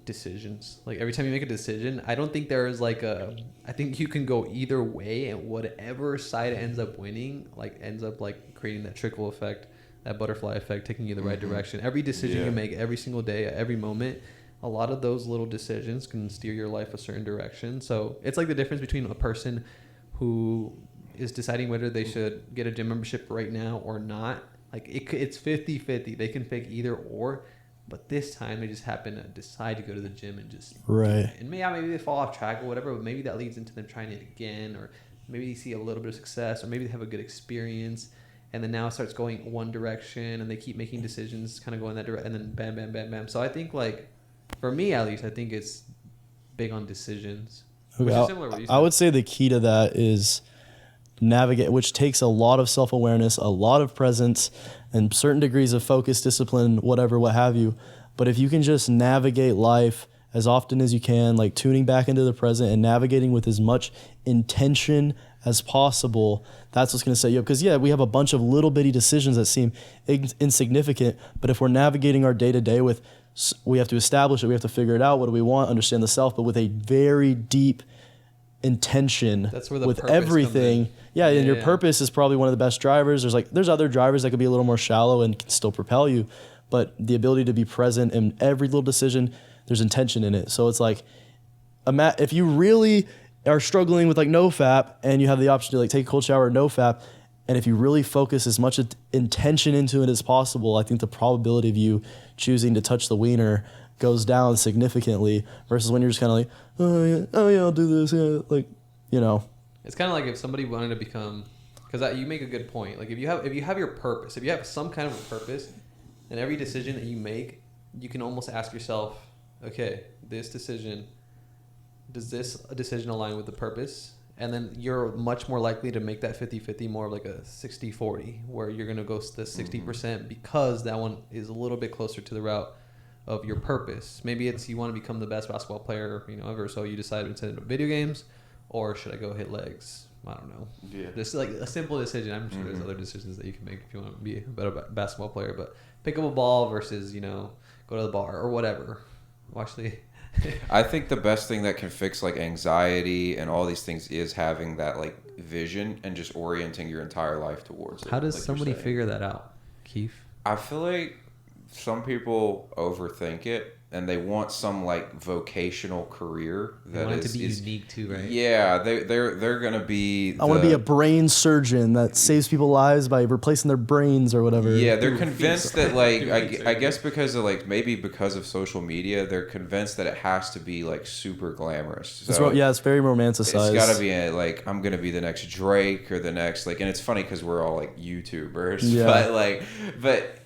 decisions, like every time you make a decision, I don't think there is like I think you can go either way, and whatever side ends up winning, like ends up like creating that trickle effect, that butterfly effect, taking you the right direction. Every decision you make every single day, at every moment, a lot of those little decisions can steer your life a certain direction. So it's like the difference between a person who is deciding whether they should get a gym membership right now or not. Like it's 50-50. They can pick either or, but this time they just happen to decide to go to the gym and just right. And maybe they fall off track or whatever, but maybe that leads into them trying it again, or maybe they see a little bit of success, or maybe they have a good experience. And then now it starts going one direction, and they keep making decisions, kind of going that direction, and then bam, bam, bam, bam. So I think, like, for me at least, I think it's big on decisions. Okay, Which is similar to what you said. I would say the key to that is navigate, which takes a lot of self-awareness, a lot of presence, and certain degrees of focus, discipline, whatever, what have you. But if you can just navigate life as often as you can, like tuning back into the present and navigating with as much intention as possible, that's what's going to set you up. Because, yeah, we have a bunch of little bitty decisions that seem insignificant, but if we're navigating our day-to-day with, we have to establish it, we have to figure it out, what do we want, understand the self, but with a very deep intention. That's where the with purpose everything. comes in. Yeah, and your purpose is probably one of the best drivers. There's other drivers that could be a little more shallow and can still propel you, but the ability to be present in every little decision, there's intention in it. So it's like, if you really are struggling with like NoFap and you have the option to like take a cold shower or NoFap, and if you really focus as much intention into it as possible, I think the probability of you choosing to touch the wiener goes down significantly versus when you're just kind of like, oh yeah, I'll do this, yeah, like, you know. It's kind of like if somebody wanted to become, because you make a good point. Like if you have your purpose, if you have some kind of a purpose, and every decision that you make, you can almost ask yourself, okay, this decision, does this decision align with the purpose? And then you're much more likely to make that 50-50 more like a 60-40, where you're going to go to the 60% because that one is a little bit closer to the route of your purpose. Maybe it's you want to become the best basketball player, ever, so you decide to send video games, or should I go hit legs? I don't know. Yeah. This is like a simple decision. I'm sure there's other decisions that you can make if you want to be a better basketball player, but pick up a ball versus, go to the bar or whatever. Watch the... I think the best thing that can fix like anxiety and all these things is having that like vision and just orienting your entire life towards it. How does like somebody figure that out, Keefe? I feel like some people overthink it and they want some like vocational career that want it to be unique too, right? Yeah, they're gonna be. I want to be a brain surgeon that saves people's lives by replacing their brains or whatever. Yeah, they're convinced that like I guess because of like maybe because of social media, they're convinced that it has to be like super glamorous. So it's very romanticized. It's got to be like I'm gonna be the next Drake or the next like, and it's funny because we're all like YouTubers, but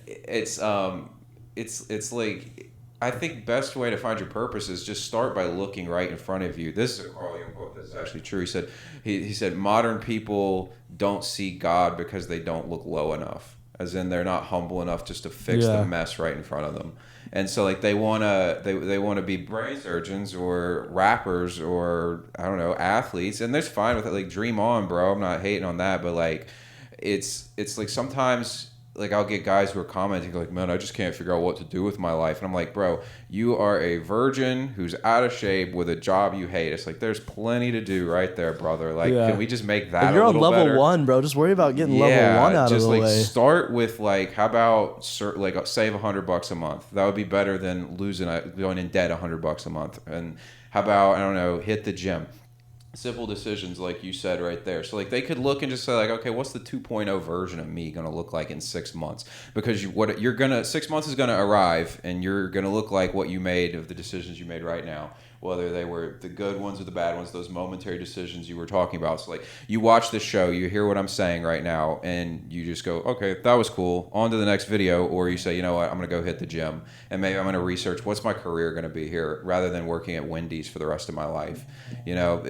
it's like. I think best way to find your purpose is just start by looking right in front of you. This is a Carl Jung quote that's actually true. He said modern people don't see God because they don't look low enough, as in they're not humble enough just to fix the mess right in front of them. And so like they wanna be brain surgeons or rappers or I don't know, athletes, and there's fine with it. Like dream on, bro. I'm not hating on that, but like it's like sometimes like I'll get guys who are commenting like, man, I just can't figure out what to do with my life. And I'm like, bro, you are a virgin who's out of shape with a job you hate. It's like there's plenty to do right there, brother. Like, can we just make that you're a on little level better? 1, bro. Just worry about getting level 1 out of the like way. start with like, how about like save $100 a month? That would be better than going in debt $100 a month. And how about, I don't know, hit the gym. Simple decisions like you said right there. So like they could look and just say like, okay, what's the 2.0 version of me going to look like in 6 months? Because 6 months is going to arrive and you're going to look like what you made of the decisions you made right now, whether they were the good ones or the bad ones, those momentary decisions you were talking about. So like you watch this show, you hear what I'm saying right now, and you just go, okay, that was cool, on to the next video. Or you say, you know what, I'm going to go hit the gym and maybe I'm going to research what's my career going to be here rather than working at Wendy's for the rest of my life. You know,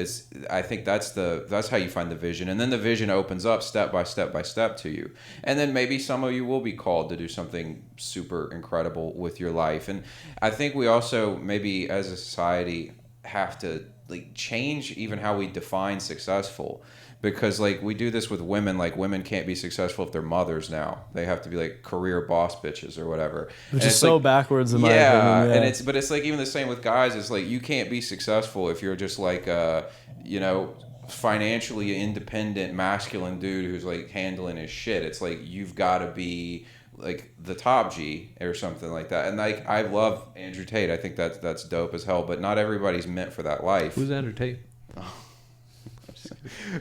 I think that's how you find the vision, and then the vision opens up step by step to you, and then maybe some of you will be called to do something super incredible with your life. And I think we also maybe as a society have to like change even how we define successful, because like we do this with women. Like women can't be successful if they're mothers now. They have to be like career boss bitches or whatever, which is so like, backwards in my opinion. And it's like even the same with guys. It's like you can't be successful if you're just like you know, financially independent masculine dude who's like handling his shit. It's like you've got to be like the top G or something like that. And like I love Andrew Tate. I think that's dope as hell, but not everybody's meant for that life. Who's Andrew Tate?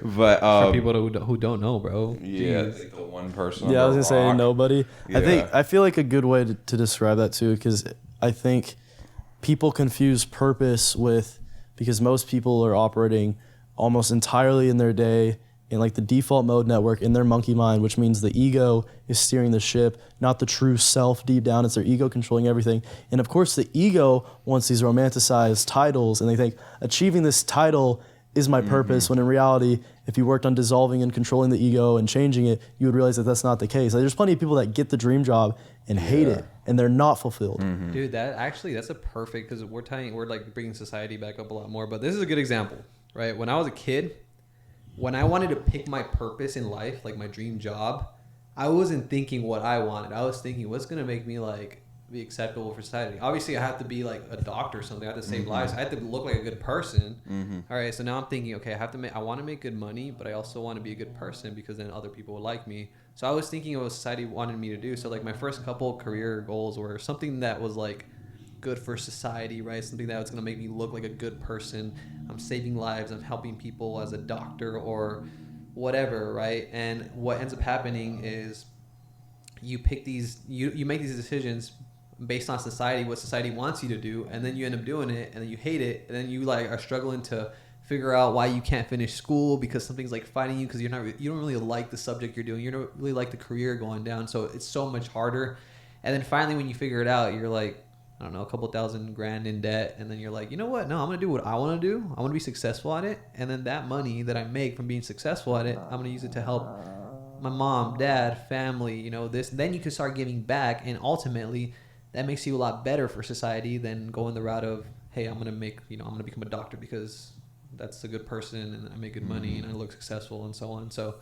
But for people who don't know, bro. Yeah, I think the one person. Yeah, I was gonna say nobody. Yeah. I feel like a good way to describe that too, because I think people confuse purpose with, because most people are operating almost entirely in their day in like the default mode network in their monkey mind, which means the ego is steering the ship, not the true self deep down. It's their ego controlling everything. And of course the ego wants these romanticized titles, and they think achieving this title is my purpose, when in reality, if you worked on dissolving and controlling the ego and changing it, you would realize that that's not the case. Like, there's plenty of people that get the dream job and hate it, and they're not fulfilled. Dude, that's a perfect, because we're like bringing society back up a lot more, but this is a good example, right? When I was a kid, when I wanted to pick my purpose in life, like my dream job, I wasn't thinking what I wanted. I was thinking what's going to make me like be acceptable for society. Obviously, I have to be like a doctor or something. I have to save lives. I have to look like a good person. All right, so now I'm thinking, okay, I want to make good money, but I also want to be a good person because then other people will like me. So I was thinking of what society wanted me to do. So like my first couple career goals were something that was like good for society, right? Something that was going to make me look like a good person. I'm saving lives. I'm helping people as a doctor or whatever, right? And what ends up happening is you pick these, you make these decisions based on society, what society wants you to do, and then you end up doing it, and then you hate it, and then you like are struggling to figure out why you can't finish school because something's like fighting you because you don't really like the subject you're doing, you don't really like the career going down, so it's so much harder. And then finally when you figure it out, you're like, I don't know, a couple $1,000 in debt, and then you're like, you know what, no, I'm gonna do what I want to do. I want to be successful at it, and then that money that I make from being successful at it, I'm gonna use it to help my mom, dad, family, you know, this. Then you can start giving back, and ultimately that makes you a lot better for society than going the route of, hey, I'm gonna become a doctor because that's a good person and I make good money and I look successful and so on. So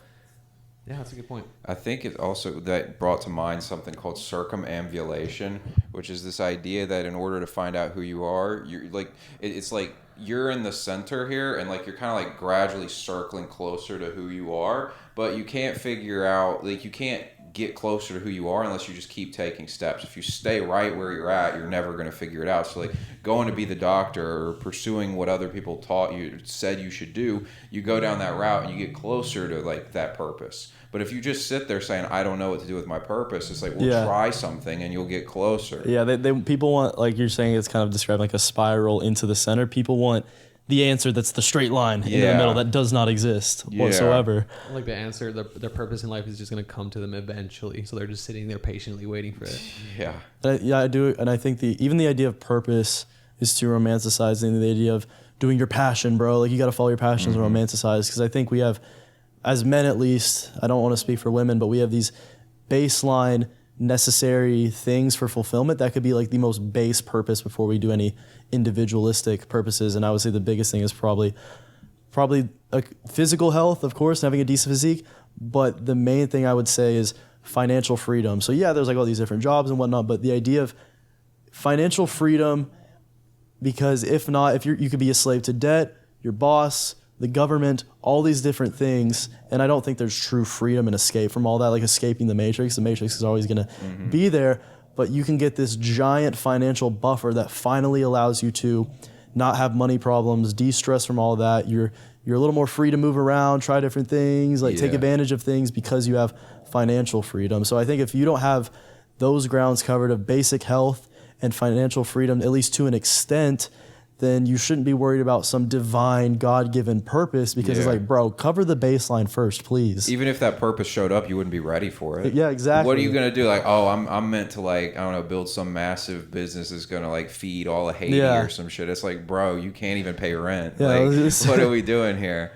yeah, that's a good point. I think it also that brought to mind something called circumambulation, which is this idea that in order to find out who you are, you're like, it's like you're in the center here, and like you're kind of like gradually circling closer to who you are, but you can't figure out, like you can't get closer to who you are unless you just keep taking steps. If you stay right where you're at, you're never going to figure it out. So like going to be the doctor or pursuing what other people taught you, said you should do, you go down that route and you get closer to like that purpose. But if you just sit there saying, I don't know what to do with my purpose, it's like, well, try something and you'll get closer. Yeah, people want, like you're saying, it's kind of described like a spiral into the center. People want the answer that's the straight line in the Yeah. middle that does not exist Yeah. whatsoever. Like the answer, their purpose in life is just going to come to them eventually. So they're just sitting there patiently waiting for it. Yeah. I do, and I think even the idea of purpose is too romanticizing. The idea of doing your passion, bro, like you got to follow your passions and romanticize, because I think we have, as men at least, I don't want to speak for women, but we have these baseline necessary things for fulfillment that could be like the most base purpose before we do any individualistic purposes. And I would say the biggest thing is probably like physical health, of course, and having a decent physique. But the main thing I would say is financial freedom. So yeah, there's like all these different jobs and whatnot, but the idea of financial freedom, because if not, if you could be a slave to debt, your boss, the government, all these different things. And I don't think there's true freedom and escape from all that, like escaping the matrix. The matrix is always going to be there, but you can get this giant financial buffer that finally allows you to not have money problems, de-stress from all that. You're a little more free to move around, try different things, like take advantage of things because you have financial freedom. So I think if you don't have those grounds covered of basic health and financial freedom, at least to an extent, then you shouldn't be worried about some divine God-given purpose, because it's like, bro, cover the baseline first, please. Even if that purpose showed up, you wouldn't be ready for it. Yeah, exactly. What are you going to do? Like, oh, I'm meant to, like, I don't know, build some massive business that's going to, like, feed all of Haiti or some shit. It's like, bro, you can't even pay rent. Yeah, like, what are we doing here?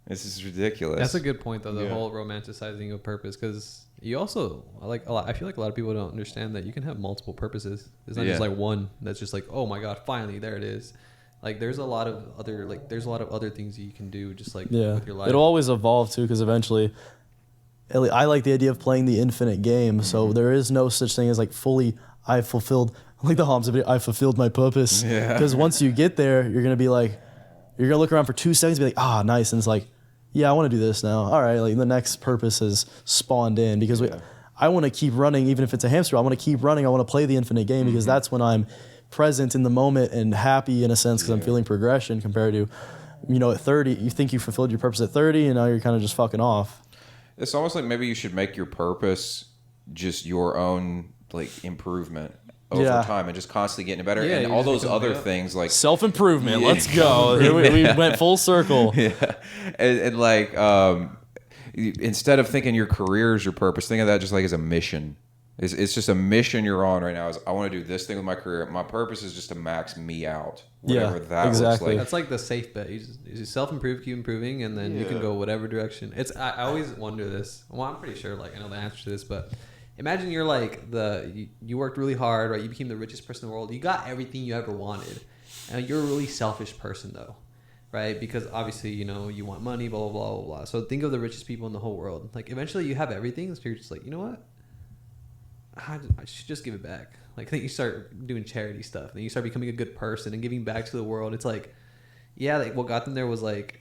This is ridiculous. That's a good point, though, the whole romanticizing of purpose, because you also, like, I feel like a lot of people don't understand that you can have multiple purposes. It's not just like one that's just like, oh my God, finally, there it is. Like, there's a lot of other things that you can do just like with your life. It'll always evolve too, because eventually, I like the idea of playing the infinite game. So there is no such thing as like fully, I fulfilled, like the Homs video, I fulfilled my purpose. Because once you get there, you're going to be like, you're going to look around for 2 seconds and be like, ah, nice. And it's like, yeah, I want to do this now. All right, like the next purpose has spawned in, because I want to keep running, even if it's a hamster. I want to keep running. I want to play the infinite game, because that's when I'm present in the moment and happy in a sense, because I'm feeling progression compared to, at 30, you think you fulfilled your purpose at 30 and now you're kind of just fucking off. It's almost like maybe you should make your purpose just your own, like, improvement over time and just constantly getting better. And all those other things, like self-improvement. Let's go. Here we went full circle. And like, instead of thinking your career is your purpose, think of that just like as a mission. It's just a mission you're on right now. Is I want to do this thing with my career. My purpose is just to max me out. Whatever that looks like. That's like the safe bet. You just self-improve, keep improving, and then you can go whatever direction. I always wonder this. Well, I'm pretty sure like I know the answer to this, but imagine you're like you worked really hard, right? You became the richest person in the world. You got everything you ever wanted. And you're a really selfish person though, right? Because obviously, you want money, blah, blah, blah, blah, blah. So think of the richest people in the whole world. Like eventually you have everything, so you're just like, you know what? I should just give it back. Like then you start doing charity stuff, and you start becoming a good person and giving back to the world. It's like, like what got them there was like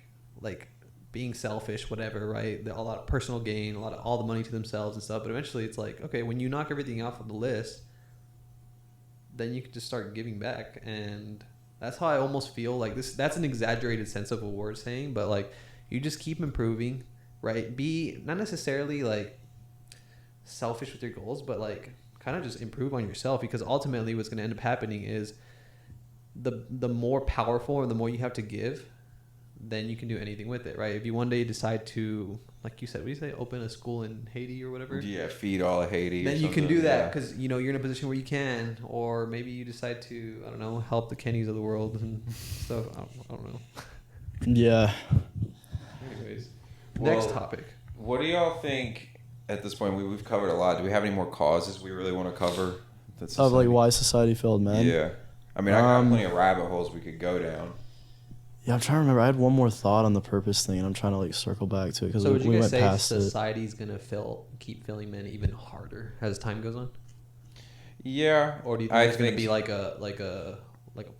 being selfish, whatever, right? A lot of personal gain, all the money to themselves and stuff. But eventually, it's like, okay, when you knock everything off of the list, then you can just start giving back, and that's how I almost feel like this. That's an exaggerated sense of what we're saying, but like you just keep improving, right? Be not necessarily like selfish with your goals, but like kind of just improve on yourself, because ultimately what's going to end up happening is the more powerful or the more you have to give, then you can do anything with it, right? If you one day decide to, like you said, what do you say, open a school in Haiti or whatever, feed all of Haiti, then you can do that because you're in a position where you can. Or maybe you decide to, I don't know, help the Kennys of the world and stuff. I don't know. Anyways, next topic. What do y'all think? At this point, we've covered a lot. Do we have any more causes we really want to cover? Of like why society failed men? Yeah. I mean, I got plenty of rabbit holes we could go down. Yeah, I'm trying to remember. I had one more thought on the purpose thing, and I'm trying to like circle back to it because would you we guys went say past it. society's gonna keep filling men even harder as time goes on? Yeah. Or do you think it's gonna be like a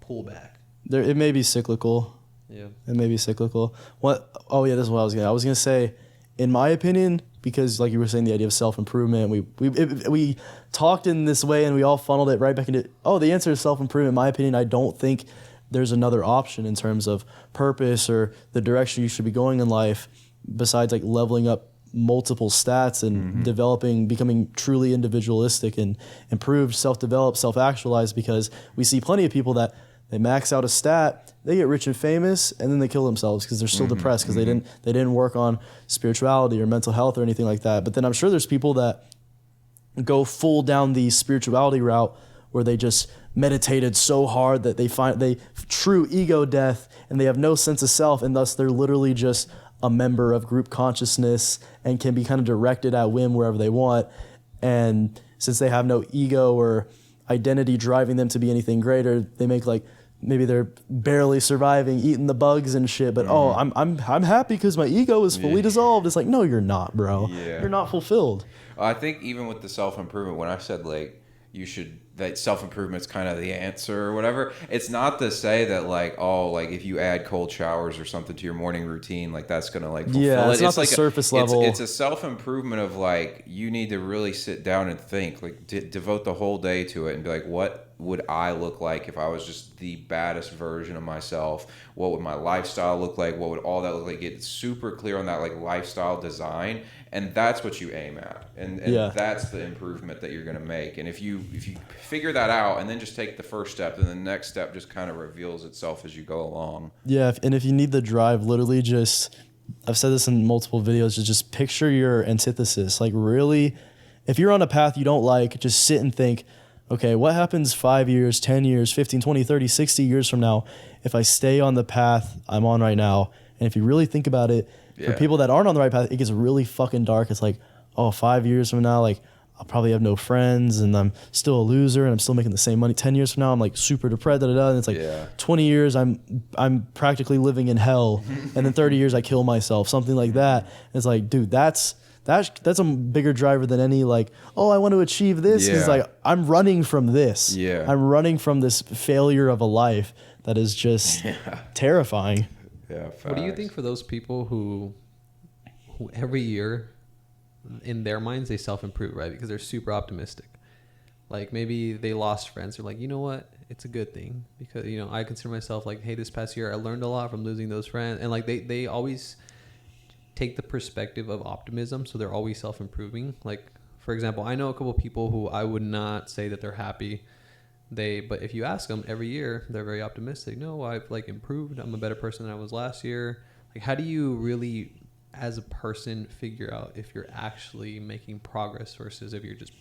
pullback? It may be cyclical. Yeah. It may be cyclical. What? Oh yeah, this is what I was gonna say. In my opinion, because like you were saying, the idea of self-improvement, we talked in this way and we all funneled it right back into, the answer is self-improvement. In my opinion, I don't think there's another option in terms of purpose or the direction you should be going in life besides like leveling up multiple stats and becoming truly individualistic and improved, self-developed, self-actualized, because we see plenty of people that they max out a stat, they get rich and famous, and then they kill themselves because they're still depressed because they didn't work on spirituality or mental health or anything like that. But then I'm sure there's people that go full down the spirituality route where they just meditated so hard that they true ego death and they have no sense of self, and thus they're literally just a member of group consciousness and can be kind of directed at whim wherever they want. And since they have no ego or identity driving them to be anything greater, they make like, maybe they're barely surviving, eating the bugs and shit, but I'm happy because my ego is fully dissolved. It's like, no, you're not, bro. Yeah. You're not fulfilled. I think even with the self-improvement, when I said like that self-improvement's kind of the answer or whatever, it's not to say that like, oh, like if you add cold showers or something to your morning routine, like that's gonna like fulfill it. It's not like the surface level. It's a self-improvement of like, you need to really sit down and think, like devote the whole day to it and be like, what would I look like if I was just the baddest version of myself? What would my lifestyle look like? What would all that look like? Get super clear on that like lifestyle design, and that's what you aim at, and that's the improvement that you're going to make. And if you figure that out and then just take the first step, then the next step just kind of reveals itself as you go along. Yeah, and if you need the drive, literally just, I've said this in multiple videos, just picture your antithesis. Like really, if you're on a path you don't like, just sit and think, okay, what happens 5 years, 10 years, 15, 20, 30, 60 years from now if I stay on the path I'm on right now? And if you really think about it, for people that aren't on the right path, it gets really fucking dark. It's like, oh, 5 years from now, like I'll probably have no friends and I'm still a loser and I'm still making the same money. 10 years from now, I'm like super depressed, and it's like 20 years, I'm practically living in hell. And then 30 years, I kill myself, something like that. And it's like, dude, that's a bigger driver than any like, oh, I want to achieve this. It's like, I'm running from this. Yeah. I'm running from this failure of a life that is just terrifying. Yeah. Facts. What do you think for those people who every year in their minds they self-improve, right? Because they're super optimistic. Like maybe they lost friends. They're like, you know what? It's a good thing because, you know, I consider myself like, hey, this past year I learned a lot from losing those friends. And like they always take the perspective of optimism, so they're always self-improving. Like for example, I know a couple of people who I would not say that they're happy, but if you ask them every year, they're very optimistic. No, I've like improved, I'm a better person than I was last year. Like how do you really as a person figure out if you're actually making progress versus if you're just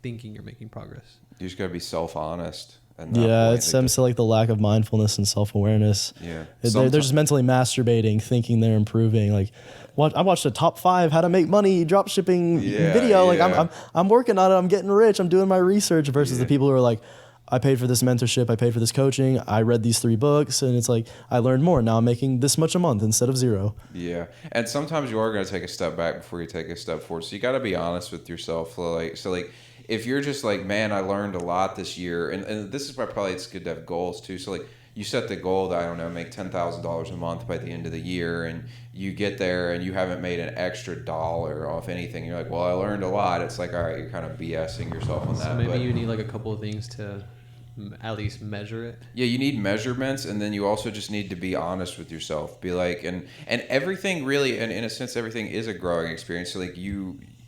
thinking you're making progress? You just gotta be self-honest. It stems to like the lack of mindfulness and self-awareness. Yeah, they're just mentally masturbating, thinking they're improving. Like, I watched a top 5 how to make money drop shipping video. Like, I'm working on it. I'm getting rich. I'm doing my research. Versus the people who are like, I paid for this mentorship. I paid for this coaching. I read these 3 books, and it's like I learned more. Now I'm making this much a month instead of 0. Yeah, and sometimes you are gonna take a step back before you take a step forward. So you got to be honest with yourself. Like. If you're just like, man, I learned a lot this year, and this is why probably it's good to have goals too. So like you set the goal that, I don't know, make $10,000 a month by the end of the year, and you get there and you haven't made an extra dollar off anything. You're like, well, I learned a lot. It's like, all right, you're kind of BSing yourself on that. So maybe you need like a couple of things to at least measure it. Yeah, you need measurements, and then you also just need to be honest with yourself. Be like, and everything really, and in a sense, everything is a growing experience. So like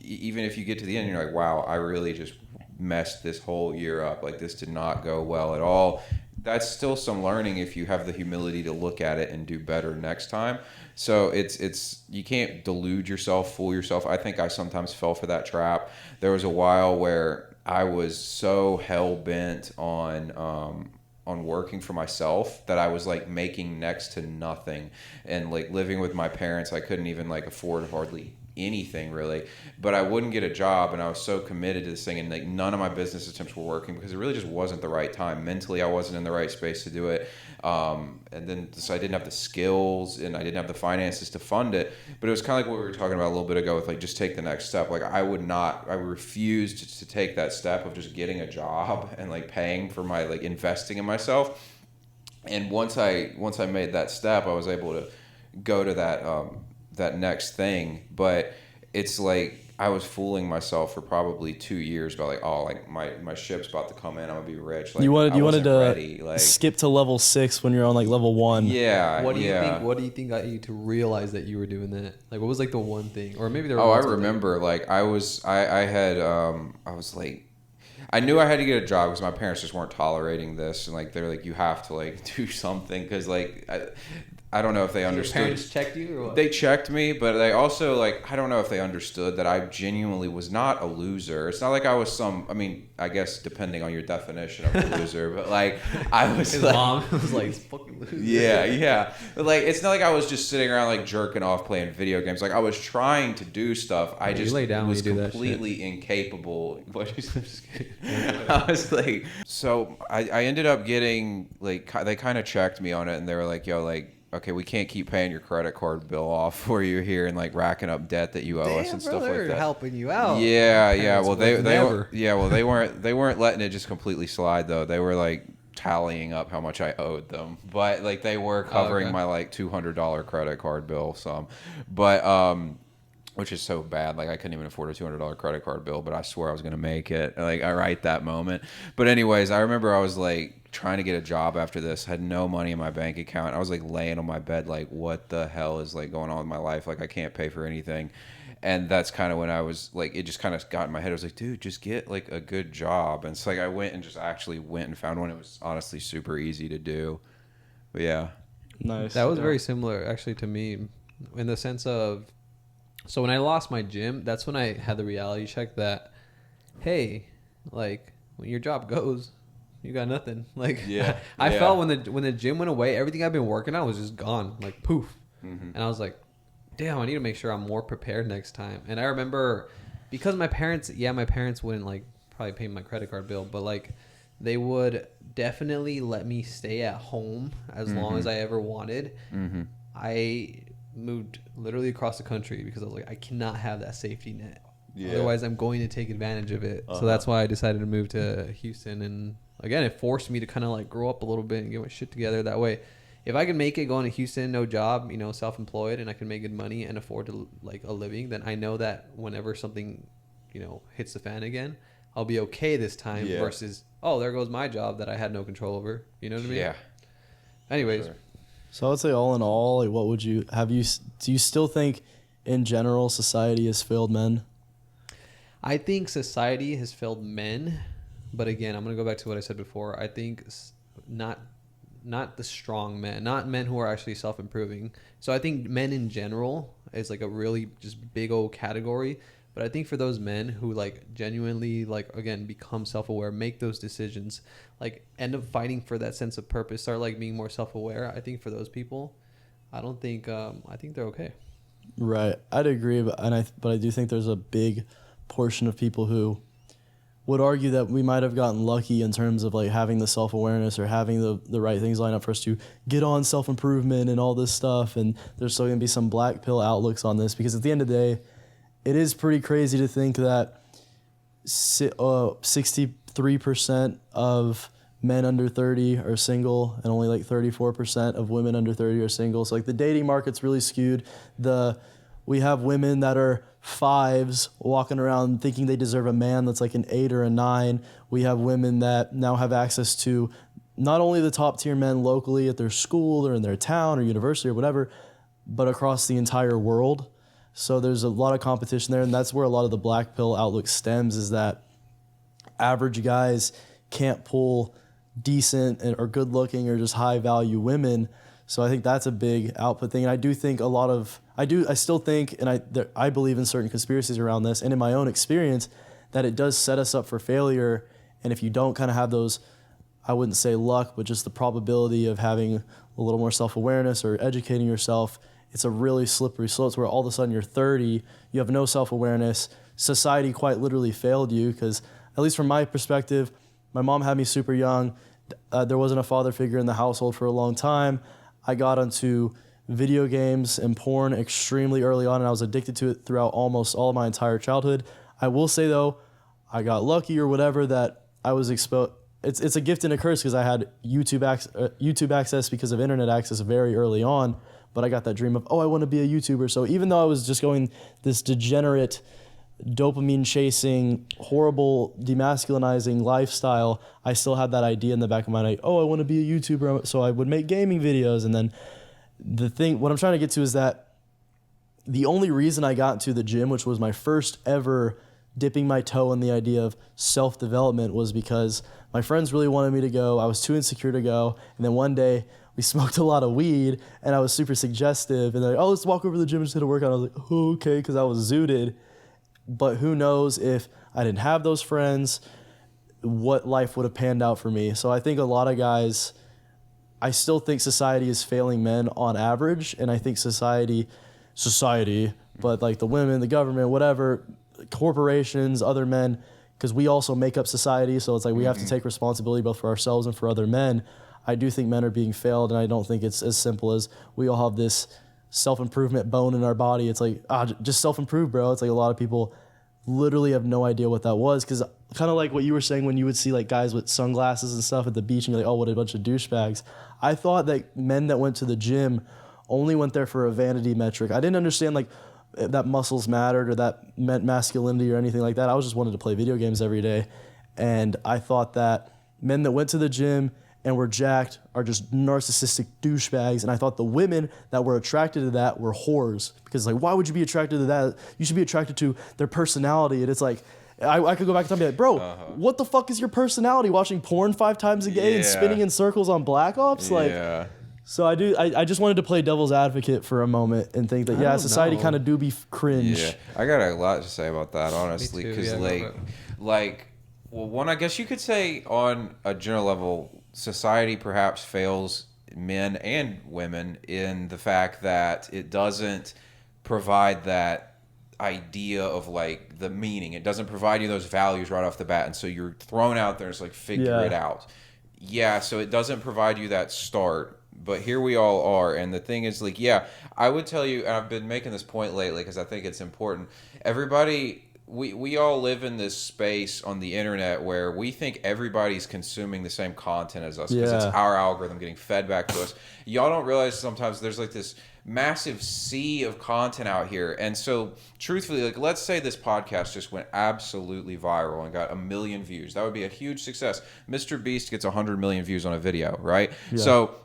even if you get to the end, you're like, wow, I really just messed this whole year up. Like this did not go well at all. That's still some learning if you have the humility to look at it and do better next time. So it's you can't delude yourself, fool yourself. I think I sometimes fell for that trap. There was a while where I was so hell bent on working for myself that I was like making next to nothing, and like living with my parents, I couldn't even like afford hardly anything really, but I wouldn't get a job, and I was so committed to this thing, and like none of my business attempts were working because it really just wasn't the right time. Mentally, I wasn't in the right space to do it, and then so I didn't have the skills and I didn't have the finances to fund it. But it was kind of like what we were talking about a little bit ago with like just take the next step. Like I refused to take that step of just getting a job and like paying for my like investing in myself. And once I made that step, I was able to go to that next thing. But it's like I was fooling myself for probably 2 years about like, oh, like my ship's about to come in, I'm gonna be rich. Like, you wanted to ready. Like, skip to level 6 when you're on like level 1. Yeah. What do you think got you to realize that you were doing that? Like, what was like the one thing, or maybe there were I remember like I was like I knew I had to get a job because my parents just weren't tolerating this, and like they're like, you have to like do something because like I don't know if they understood. Your parents checked you or what? They checked me, but they also like I don't know if they understood that I genuinely was not a loser. It's not like I was some. I mean, I guess depending on your definition of a loser, but like I was. His like, mom was like, "Fucking loser." Yeah. But like, it's not like I was just sitting around like jerking off playing video games. Like I was trying to do stuff. I just lay down was when you do that completely incapable. I was like, so I ended up getting like they kind of checked me on it, and they were like, "Yo, like." Okay, we can't keep paying your credit card bill off for you here and like racking up debt that you owe us and stuff like that. Helping you out. Yeah. Well, they weren't letting it just completely slide though. They were like tallying up how much I owed them, but like they were covering my like $200 credit card bill some, but which is so bad. Like I couldn't even afford a $200 credit card bill, but I swear I was gonna make it. Like I right that moment. But anyways, I remember I was like trying to get a job after this, had no money in my bank account. I was like laying on my bed like, what the hell is like going on with my life? Like I can't pay for anything. And that's kind of when I was like, it just kind of got in my head. I was like, dude, just get like a good job. And so like I went and just actually went and found one. It was honestly super easy to do. But yeah. Nice. That was very similar actually to me in the sense of, so when I lost my gym, that's when I had the reality check that, hey, like when your job goes, you got nothing. Like I felt when the gym went away, everything I've been working on was just gone, like poof. And I was like, damn, I need to make sure I'm more prepared next time. And I remember because my parents wouldn't like probably pay my credit card bill, but like they would definitely let me stay at home as long as I ever wanted. I moved literally across the country because I was like, I cannot have that safety net. Otherwise I'm going to take advantage of it. So that's why I decided to move to Houston. And again, it forced me to kind of like grow up a little bit and get my shit together that way. If I can make it going to Houston, no job, you know, self-employed, and I can make good money and afford to like a living, then I know that whenever something, you know, hits the fan again, I'll be okay this time versus, oh, there goes my job that I had no control over. You know what I mean? Yeah. Anyways. Sure. So I would say all in all, like what would you do you still think in general society has failed men? I think society has failed men, but again, I'm going to go back to what I said before. I think not the strong men, not men who are actually self-improving. So I think men in general is like a really just big old category. But I think for those men who like genuinely like, again, become self-aware, make those decisions, like end up fighting for that sense of purpose, start like being more self-aware. I think for those people, I think they're okay. Right. I'd agree. But I do think there's a big portion of people who would argue that we might have gotten lucky in terms of like having the self-awareness or having the right things lined up for us to get on self-improvement and all this stuff. And there's still going to be some black pill outlooks on this because at the end of the day, it is pretty crazy to think that 63% of men under 30 are single and only like 34% of women under 30 are single. So like the dating market's really skewed. We have women that are 5s walking around thinking they deserve a man that's like an 8 or a 9. We have women that now have access to not only the top tier men locally at their school or in their town or university or whatever, but across the entire world. So there's a lot of competition there, and that's where a lot of the black pill outlook stems, is that average guys can't pull decent or good looking or just high value women. So I think that's a big output thing. And I do think I still think, and I believe in certain conspiracies around this, and in my own experience, that it does set us up for failure. And if you don't kind of have those, I wouldn't say luck, but just the probability of having a little more self-awareness or educating yourself, it's a really slippery slope where all of a sudden you're 30, you have no self-awareness, society quite literally failed you, because at least from my perspective, my mom had me super young. There wasn't a father figure in the household for a long time. I got onto video games and porn extremely early on, and I was addicted to it throughout almost all of my entire childhood. I will say, though, I got lucky or whatever that I was exposed. It's a gift and a curse because I had YouTube access because of internet access very early on, but I got that dream of, I want to be a YouTuber. So even though I was just going this degenerate, dopamine-chasing, horrible, demasculinizing lifestyle, I still had that idea in the back of my mind, I want to be a YouTuber. So I would make gaming videos. And then what I'm trying to get to is that the only reason I got into the gym, which was my first ever dipping my toe in the idea of self-development was because my friends really wanted me to go. I was too insecure to go. And then one day we smoked a lot of weed and I was super suggestive. And they're like, oh, let's walk over to the gym and just hit a workout. I was like, oh, okay, because I was zooted. But who knows if I didn't have those friends, what life would have panned out for me. So I think a lot of guys, I still think society is failing men on average. And I think society, but like the women, the government, whatever, corporations, other men, because we also make up society. So it's like we have to take responsibility both for ourselves and for other men. I do think men are being failed, and I don't think it's as simple as we all have this self-improvement bone in our body. It's like, just self-improve, bro. It's like a lot of people literally have no idea what that was, because kind of like what you were saying when you would see like guys with sunglasses and stuff at the beach and you're like, oh, what a bunch of douchebags. I thought that men that went to the gym only went there for a vanity metric. I didn't understand like that muscles mattered or that meant masculinity or anything like that. I was just wanted to play video games every day. And I thought that men that went to the gym and were jacked are just narcissistic douchebags. And I thought the women that were attracted to that were whores. Because like, why would you be attracted to that? You should be attracted to their personality. And it's like, I could go back in time and be like, bro, what the fuck is your personality? Watching porn 5 times a day and spinning in circles on Black Ops? Like, so I just wanted to play devil's advocate for a moment and think that, society kind of do be cringe. Yeah, I got a lot to say about that, honestly. Because, well, one, I guess you could say on a general level, society perhaps fails men and women in the fact that it doesn't provide that idea of like the meaning. It doesn't provide you those values right off the bat, and so you're thrown out there. It's like figure it out. Yeah, so it doesn't provide you that start. But here we all are, and the thing is, like, I would tell you, and I've been making this point lately because I think it's important. Everybody, we all live in this space on the internet where we think everybody's consuming the same content as us because it's our algorithm getting fed back to us. Y'all don't realize sometimes there's like this massive sea of content out here. And so truthfully, like, let's say this podcast just went absolutely viral and got 1 million views. That would be a huge success. Mr. Beast gets 100 million views on a video, right? So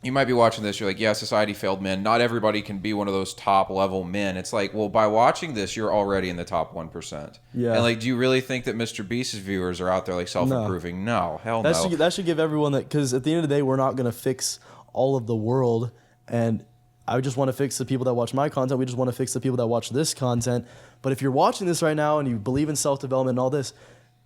you might be watching this, you're like, society failed men. Not everybody can be one of those top level men. It's like, well, by watching this, you're already in the top 1%. And like, do you really think that Mr. Beast's viewers are out there like self-improving? No, hell no. That should give everyone that, because at the end of the day, we're not going to fix all of the world. And I just want to fix the people that watch my content. We just want to fix the people that watch this content. But if you're watching this right now and you believe in self-development and all this,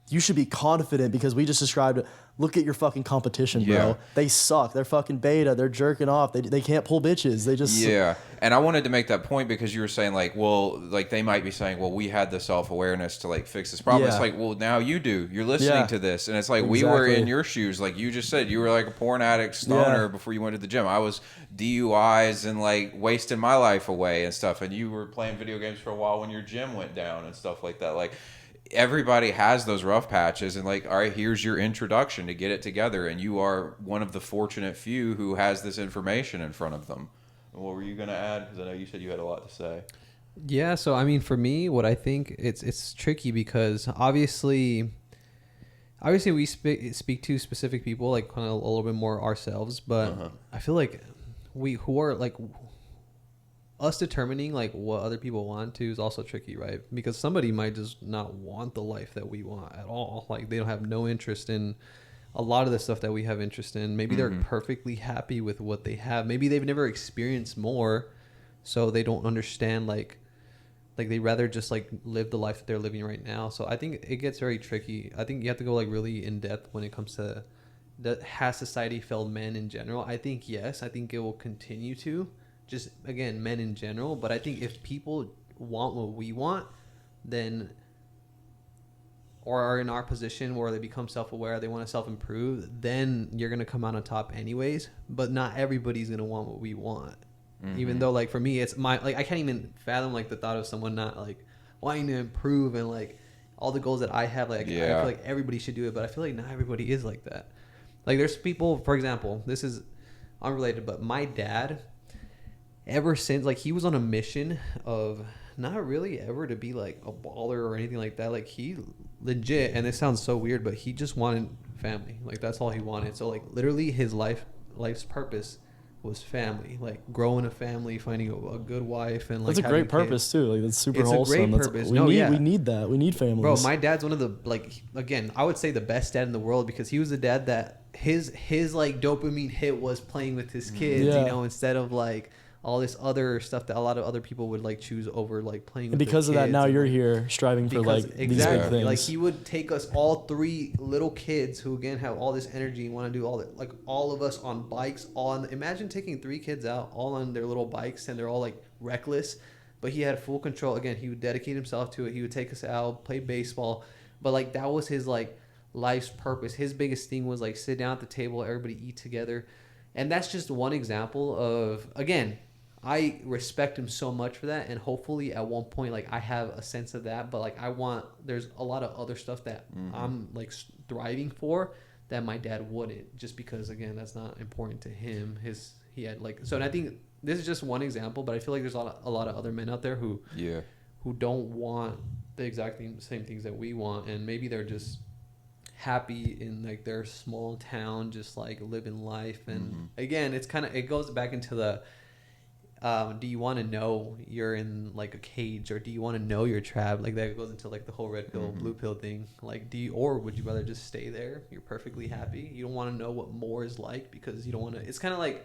you should be confident, because we just described it. Look at your fucking competition, bro. They suck. They're fucking beta. They're jerking off. They can't pull bitches. They just... And I wanted to make that point because you were saying like, well, like they might be saying, well, we had the self-awareness to like fix this problem. It's like, well, now you do. You're listening to this. And it's like, we were in your shoes. Like you just said, you were like a porn addict stoner before you went to the gym. I was DUIs and like wasting my life away and stuff. And you were playing video games for a while when your gym went down and stuff like that. Like, everybody has those rough patches, and like, all right, here's your introduction to get it together, and you are one of the fortunate few who has this information in front of them. What were you going to add? Because I know you said you had a lot to say. Yeah, so I mean, for me, what I think, it's tricky because obviously we speak to specific people, like kind of a little bit more ourselves, but I feel like who are like us determining like what other people want to is also tricky, right? Because somebody might just not want the life that we want at all. Like they don't have no interest in a lot of the stuff that we have interest in. Maybe they're perfectly happy with what they have. Maybe they've never experienced more, so they don't understand like they rather just like live the life that they're living right now. So I think it gets very tricky. I think you have to go like really in depth when it comes to has society failed men in general. I think yes. I think it will continue to. Just, again, men in general. But I think if people want what we want, then, or are in our position where they become self-aware, they want to self-improve, then you're going to come out on top anyways. But not everybody's going to want what we want. Even though, like, for me, it's my, like, I can't even fathom, like, the thought of someone not, like, wanting to improve and, like, all the goals that I have. Like, I feel like everybody should do it. But I feel like not everybody is like that. Like, there's people, for example, this is unrelated, but my dad... ever since, like, he was on a mission of not really ever to be, like, a baller or anything like that. Like, he legit, and this sounds so weird, but he just wanted family. Like, that's all he wanted. So, like, literally his life's purpose was family, like growing a family, finding a good wife, and like that's a great kids. purpose too. Like that's super It's wholesome. a great purpose. We need that. We need families. Bro, my dad's one of the, like, again, I would say the best dad in the world, because he was the dad that his like dopamine hit was playing with his kids, you know, instead of like all this other stuff that a lot of other people would like choose over like playing with and because of that, now you're here striving for like these big things. Like he would take us all 3 little kids who again have all this energy and want to do all that, like all of us on bikes, imagine taking 3 kids out all on their little bikes and they're all like reckless, but he had full control. Again, he would dedicate himself to it. He would take us out, play baseball, but like that was his like life's purpose. His biggest thing was like sit down at the table, everybody eat together. And that's just one example of, again, I respect him so much for that, and hopefully at one point like I have a sense of that, but like there's a lot of other stuff that I'm like thriving for that my dad wouldn't, just because again that's not important to him. He had like, so, and I think this is just one example, but I feel like there's a lot of other men out there who don't want the exact same things that we want, and maybe they're just happy in like their small town, just like living life. And again, it goes back into the do you want to know you're in like a cage, or do you want to know you're trapped? Like that goes into like the whole red pill, blue pill thing. Like or would you rather just stay there? You're perfectly happy. You don't want to know what more is like, because you don't want to. It's kind of like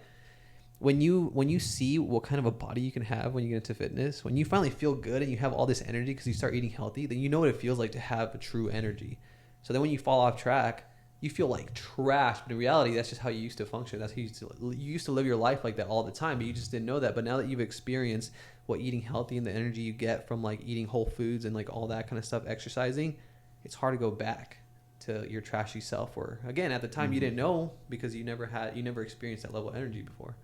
when you see what kind of a body you can have when you get into fitness, when you finally feel good and you have all this energy because you start eating healthy, then you know what it feels like to have a true energy. So then when you fall off track, you feel like trash, but in reality, that's just how you used to function. That's how you used to live your life like that all the time, but you just didn't know that. But now that you've experienced what eating healthy and the energy you get from like eating whole foods and like all that kind of stuff, exercising, it's hard to go back to your trashy self. Or again, at the time you didn't know, because you never experienced that level of energy before.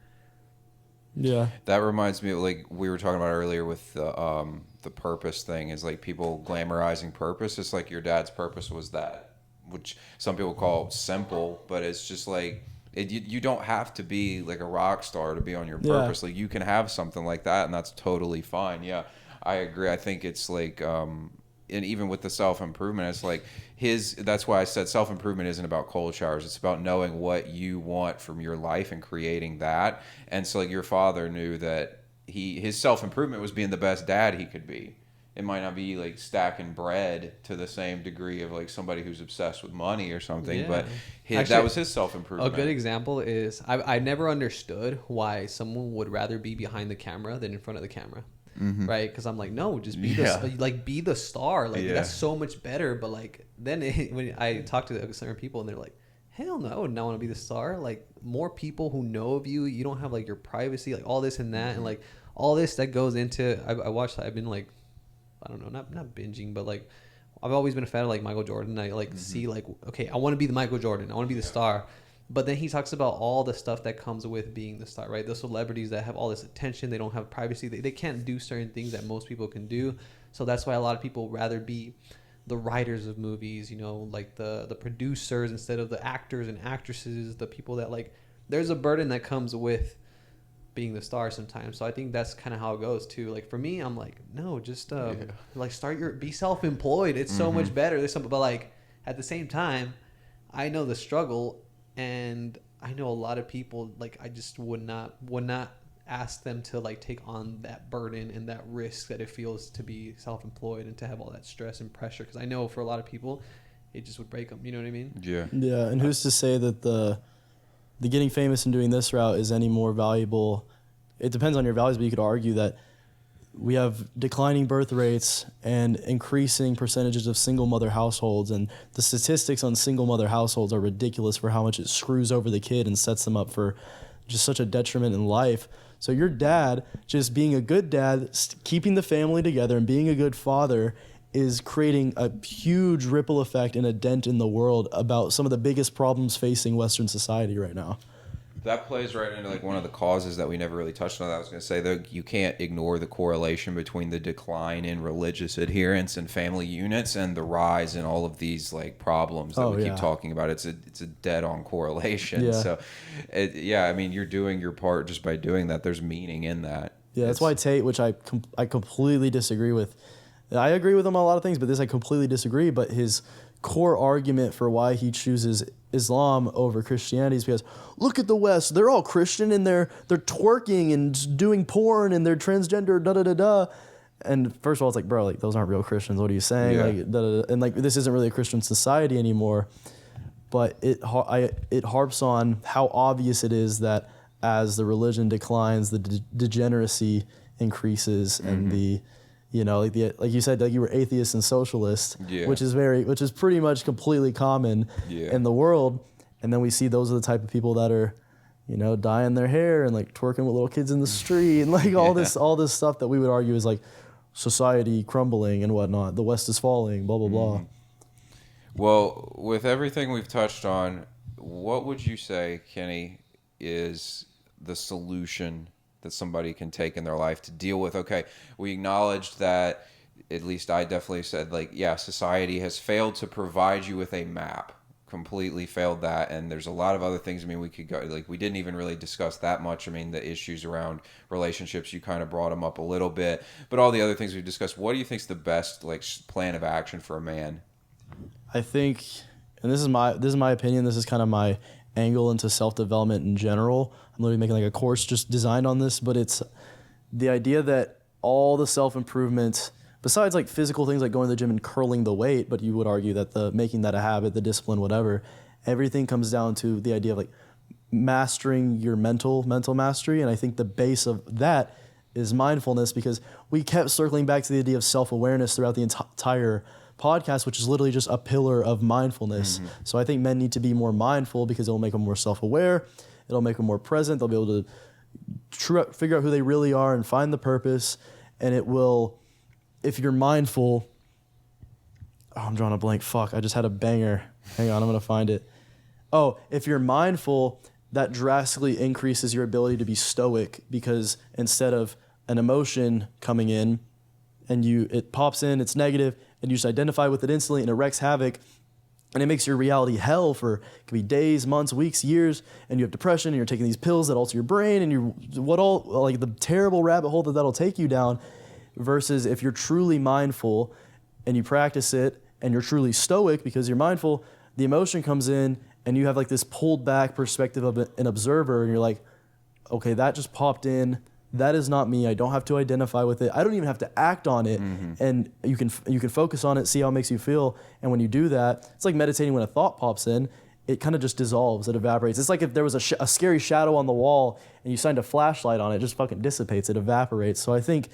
Yeah, that reminds me of like we were talking about earlier with the purpose thing. Is like people glamorizing purpose. It's like your dad's purpose was that, which some people call simple, but it's just like you don't have to be like a rock star to be on your purpose. Like you can have something like that, and that's totally fine. Yeah, I agree. I think it's like and even with the self-improvement, it's like that's why I said self-improvement isn't about cold showers. It's about knowing what you want from your life and creating that. And so like your father knew that his self-improvement was being the best dad he could be. It might not be like stacking bread to the same degree of like somebody who's obsessed with money or something, but actually, that was his self-improvement. A good example is I never understood why someone would rather be behind the camera than in front of the camera. Right? Because I'm like, no, just be be the star. Like that's so much better. But like then when I talk to certain people and they're like, hell no, I would not want to be the star. Like more people who know of you, you don't have like your privacy, like all this and that, and like all this that goes into. I've been like, I don't know, not binging, but like I've always been a fan of like Michael Jordan. I like see like, okay, I want to be the Michael Jordan. I want to be the star. But then he talks about all the stuff that comes with being the star, right? Those celebrities that have all this attention, they don't have privacy. They can't do certain things that most people can do. So that's why a lot of people rather be the writers of movies, you know, like the producers instead of the actors and actresses, the people that like, there's a burden that comes with being the star sometimes. So I think that's kind of how it goes too. Like for me, I'm like, no, just like be self-employed. It's so much better. There's something, but like at the same time, I know the struggle. And I know a lot of people, like, I just would not ask them to like take on that burden and that risk that it feels to be self-employed and to have all that stress and pressure. Because I know for a lot of people, it just would break them. You know what I mean? Yeah. Yeah. And who's to say that the getting famous and doing this route is any more valuable? It depends on your values, but you could argue that we have declining birth rates and increasing percentages of single mother households, and the statistics on single mother households are ridiculous for how much it screws over the kid and sets them up for just such a detriment in life. So your dad, just being a good dad, keeping the family together and being a good father is creating a huge ripple effect and a dent in the world about some of the biggest problems facing Western society right now. That plays right into like one of the causes that we never really touched on. I was going to say that you can't ignore the correlation between the decline in religious adherence and family units and the rise in all of these like problems that we keep talking about. It's a dead-on correlation. Yeah. So, I mean, you're doing your part just by doing that. There's meaning in that. Yeah, that's why Tate, which I completely disagree with. I agree with him on a lot of things, but this I completely disagree. But his core argument for why he chooses Islam over Christianity is because look at the West, they're all Christian and they're twerking and doing porn and they're transgender, da da da da. And first of all, it's like, bro, like those aren't real Christians. What are you saying? Yeah. Like, da, da, da. And like this isn't really a Christian society anymore. But it harps on how obvious it is that as the religion declines, the degeneracy increases, and the, you know, like you said, like you were atheist and socialist, which is pretty much completely common in the world. And then we see those are the type of people that are, you know, dyeing their hair and like twerking with little kids in the street and like all this stuff that we would argue is like society crumbling and whatnot. The West is falling, blah blah blah. Well, with everything we've touched on, what would you say, Kenny, is the solution that somebody can take in their life to deal with? Okay, we acknowledged that, at least I definitely said, like, yeah, society has failed to provide you with a map, completely failed that, and there's a lot of other things. I mean, we could go, like, we didn't even really discuss that much. I mean, the issues around relationships, you kind of brought them up a little bit, but all the other things we've discussed, what do you think is the best, like, plan of action for a man? I think, and this is my opinion, this is kind of my angle into self-development in general. I'm literally making like a course just designed on this, but it's the idea that all the self-improvement, besides like physical things like going to the gym and curling the weight, but you would argue that the making that a habit, the discipline, whatever, everything comes down to the idea of like mastering your mental mastery. And I think the base of that is mindfulness, because we kept circling back to the idea of self-awareness throughout the entire podcast, which is literally just a pillar of mindfulness. So I think men need to be more mindful because it'll make them more self-aware. It'll make them more present. They'll be able to figure out who they really are and find the purpose. And it will, if you're mindful, I'm drawing a blank. Fuck, I just had a banger. Hang on, I'm going to find it. Oh, if you're mindful, that drastically increases your ability to be stoic, because instead of an emotion coming in and it pops in, it's negative, and you just identify with it instantly and it wreaks havoc, and it makes your reality hell for, it could be days, months, weeks, years, and you have depression and you're taking these pills that alter your brain and like the terrible rabbit hole that'll take you down, versus if you're truly mindful and you practice it and you're truly stoic because you're mindful, the emotion comes in and you have like this pulled back perspective of an observer, and you're like, okay, that just popped in. That is not me. I don't have to identify with it. I don't even have to act on it. And you can focus on it, see how it makes you feel. And when you do that, it's like meditating. When a thought pops in, it kind of just dissolves. It evaporates. It's like if there was a scary shadow on the wall and you shined a flashlight on it, it just fucking dissipates. It evaporates. So I think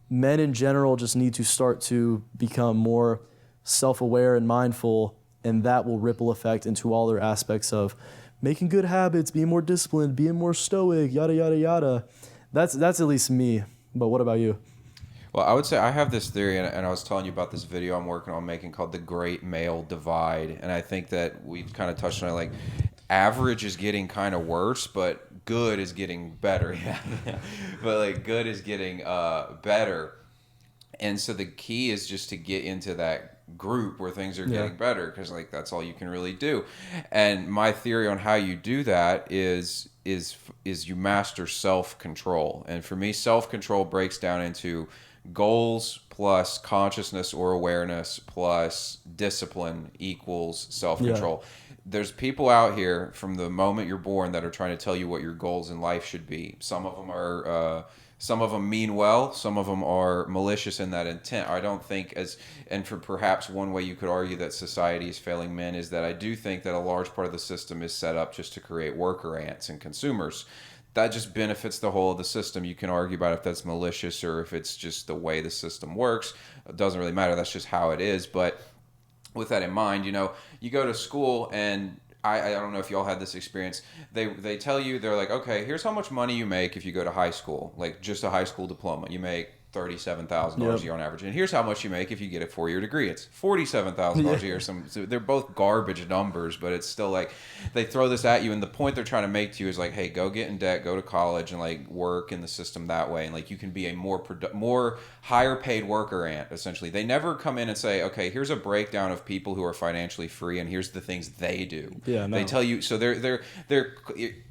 men in general just need to start to become more self-aware and mindful, and that will ripple effect into all their aspects of making good habits, being more disciplined, being more stoic, yada, yada, yada. That's at least me. But what about you? Well, I would say I have this theory, and I was telling you about this video I'm working on making called The Great Male Divide. And I think that we've kind of touched on it, like average is getting kind of worse, but good is getting better. But like good is getting better. And so the key is just to get into that group where things are getting better, because like that's all you can really do. And my theory on how you do that is you master self-control. And for me, self-control breaks down into goals plus consciousness or awareness plus discipline equals self-control. There's people out here from the moment you're born that are trying to tell you what your goals in life should be. Some of them mean well, some of them are malicious in that intent. I don't think and for perhaps one way you could argue that society is failing men is that I do think that a large part of the system is set up just to create worker ants and consumers. That just benefits the whole of the system. You can argue about if that's malicious or if it's just the way the system works. It doesn't really matter. That's just how it is. But with that in mind, you go to school, and I don't know if y'all had this experience. They tell you, they're like, okay, here's how much money you make if you go to high school, like just a high school diploma. You make $37,000 a year on average. And here's how much you make if you get a 4-year degree. It's $47,000 a year. So they're both garbage numbers, but it's still like they throw this at you. And the point they're trying to make to you is like, hey, go get in debt, go to college, and like work in the system that way. And like you can be a more higher paid worker ant, essentially. They never come in and say, okay, here's a breakdown of people who are financially free, and here's the things they do. They tell you. So they're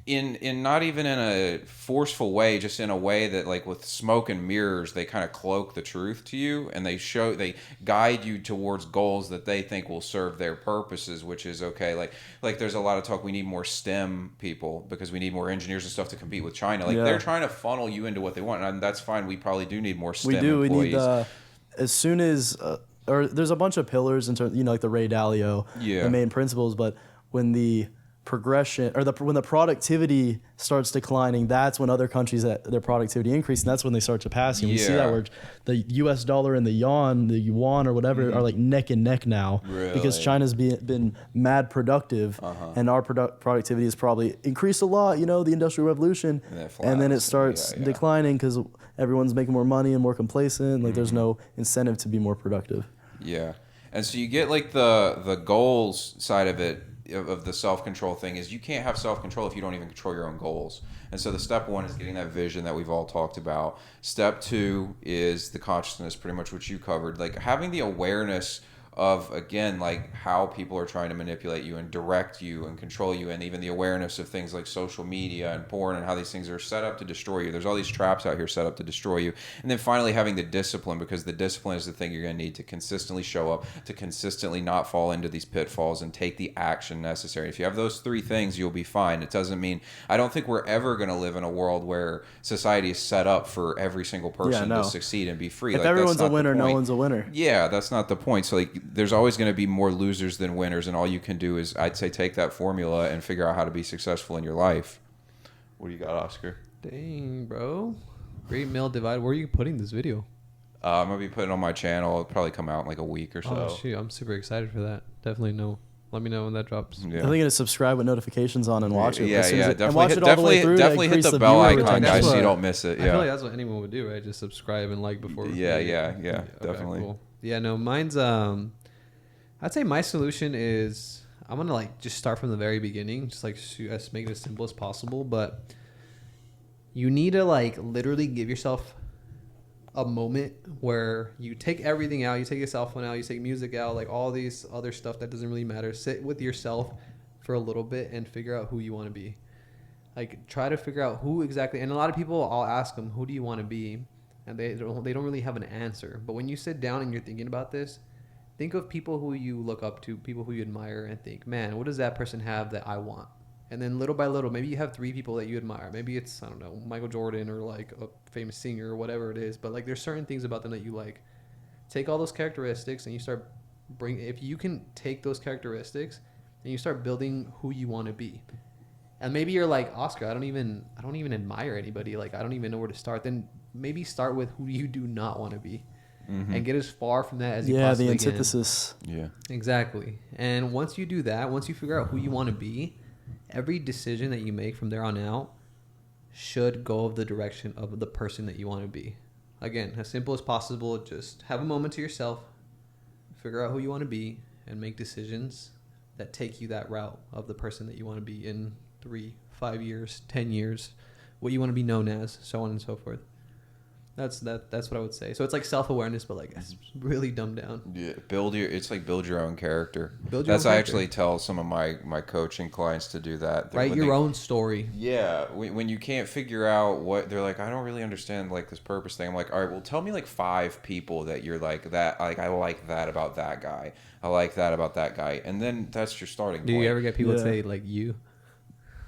in not even in a forceful way, just in a way that like with smoke and mirrors, they kind of cloak the truth to you, and they guide you towards goals that they think will serve their purposes, which is okay. Like there's a lot of talk, we need more STEM people because we need more engineers and stuff to compete with China. Like they're trying to funnel you into what they want, and that's fine. We probably do need more STEM employees. We need as soon as or there's a bunch of pillars in terms, like the Ray Dalio, the main principles, but when the progression or when the productivity starts declining, that's when other countries their productivity increase, and that's when they start to pass you. We see that where the US dollar and the yuan or whatever are like neck and neck now, because China's been mad productive, and our productivity has probably increased a lot, the Industrial Revolution, and then it starts declining because everyone's making more money and more complacent. Like there's no incentive to be more productive. And so you get like the goals side of it, of the self-control thing, is you can't have self-control if you don't even control your own goals. And so the step one is getting that vision that we've all talked about. Step two is the consciousness, pretty much what you covered, like having the awareness of, again, like how people are trying to manipulate you and direct you and control you, and even the awareness of things like social media and porn and how these things are set up to destroy you. There's all these traps out here set up to destroy you. And then finally having the discipline, because the discipline is the thing you're going to need to consistently show up, to consistently not fall into these pitfalls and take the action necessary. If you have those three things, you'll be fine. It doesn't mean, I don't think we're ever going to live in a world where society is set up for every single person to succeed and be free. If everyone's a winner, no one's a winner. Yeah, that's not the point. So like, there's always going to be more losers than winners, and all you can do is, I'd say, take that formula and figure out how to be successful in your life. What do you got, Oscar? Dang, bro. Great male divide. Where are you putting this video? I'm going to be putting it on my channel. It'll probably come out in like a week or so. Oh, shoot. I'm super excited for that. Definitely know. Let me know when that drops. I think to subscribe with notifications on and watch it. Definitely hit the bell icon, guys, so you don't miss it. I feel like that's what anyone would do, right? Just subscribe and like before. Yeah, definitely. Cool. Yeah, no, mine's I'd say my solution is I'm gonna like just start from the very beginning, just like make it as simple as possible. But you need to like literally give yourself a moment where you take everything out, you take your cell phone out, you take music out, like all these other stuff that doesn't really matter. Sit with yourself for a little bit and figure out who you want to be. Like try to figure out who exactly. And a lot of people, I'll ask them, who do you want to be? And they don't really have an answer. But when you sit down and you're thinking about this, think of people who you look up to, people who you admire, and think, man, what does that person have that I want? And then little by little, maybe you have 3 people that you admire. Maybe it's, I don't know, Michael Jordan or like a famous singer or whatever it is. But like there's certain things about them that you like. Take all those characteristics and you start if you can take those characteristics and you start building who you want to be. And maybe you're like, Oscar, I don't even admire anybody. Like I don't even know where to start. Then maybe start with who you do not want to be. And get as far from that as you possibly can. Yeah, the antithesis. Yeah. Exactly. And once you do that, once you figure out who you want to be, every decision that you make from there on out should go of the direction of the person that you want to be. Again, as simple as possible, just have a moment to yourself, figure out who you want to be, and make decisions that take you that route of the person that you want to be in 3, 5 years, 10 years, what you want to be known as, so on and so forth. That's what I would say. So it's like self-awareness, but like it's really dumbed down. Yeah, build your own character. I actually tell some of my coaching clients to do that. Write your own story. Yeah, when you can't figure out what they're like, I don't really understand like this purpose thing. I'm like, all right, well, tell me like 5 people that you're like that. Like I like that about that guy. I like that about that guy, and then that's your starting point. Do you ever get people to say like you?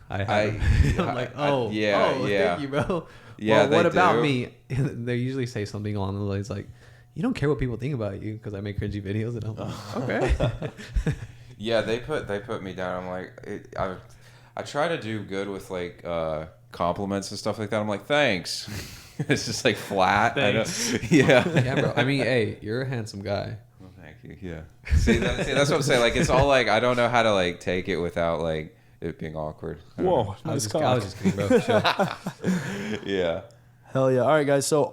I'm like, thank you, bro. Yeah, well, what about me? They usually say something along the lines like, you don't care what people think about you because I make cringy videos, and I'm like, okay. Yeah, they put me down. I'm like, I try to do good with like compliments and stuff like that. I'm like, thanks. It's just like flat. Thanks. Yeah, bro. I mean, hey, you're a handsome guy. Well, thank you. Yeah. See, that's what I'm saying. Like, it's all like I don't know how to like take it without like it being awkward. Whoa, I was just kidding, bro. Sure. Yeah. Hell yeah. All right, guys. So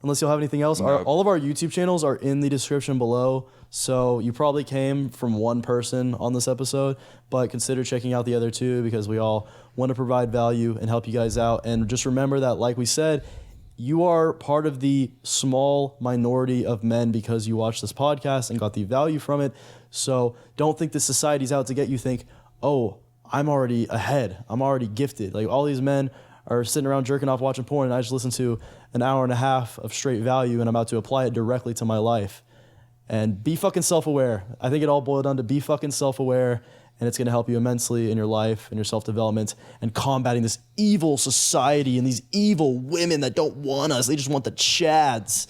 unless you'll have anything else, all of our YouTube channels are in the description below. So you probably came from one person on this episode, but consider checking out the other 2 because we all want to provide value and help you guys out. And just remember that, like we said, you are part of the small minority of men because you watched this podcast and got the value from it. So don't think the society's out to get you. Think, oh, I'm already ahead. I'm already gifted. Like all these men are sitting around jerking off watching porn, and I just listen to an hour and a half of straight value, and I'm about to apply it directly to my life. And be fucking self-aware. I think it all boiled down to be fucking self-aware, and it's going to help you immensely in your life and your self-development and combating this evil society and these evil women that don't want us. They just want the chads.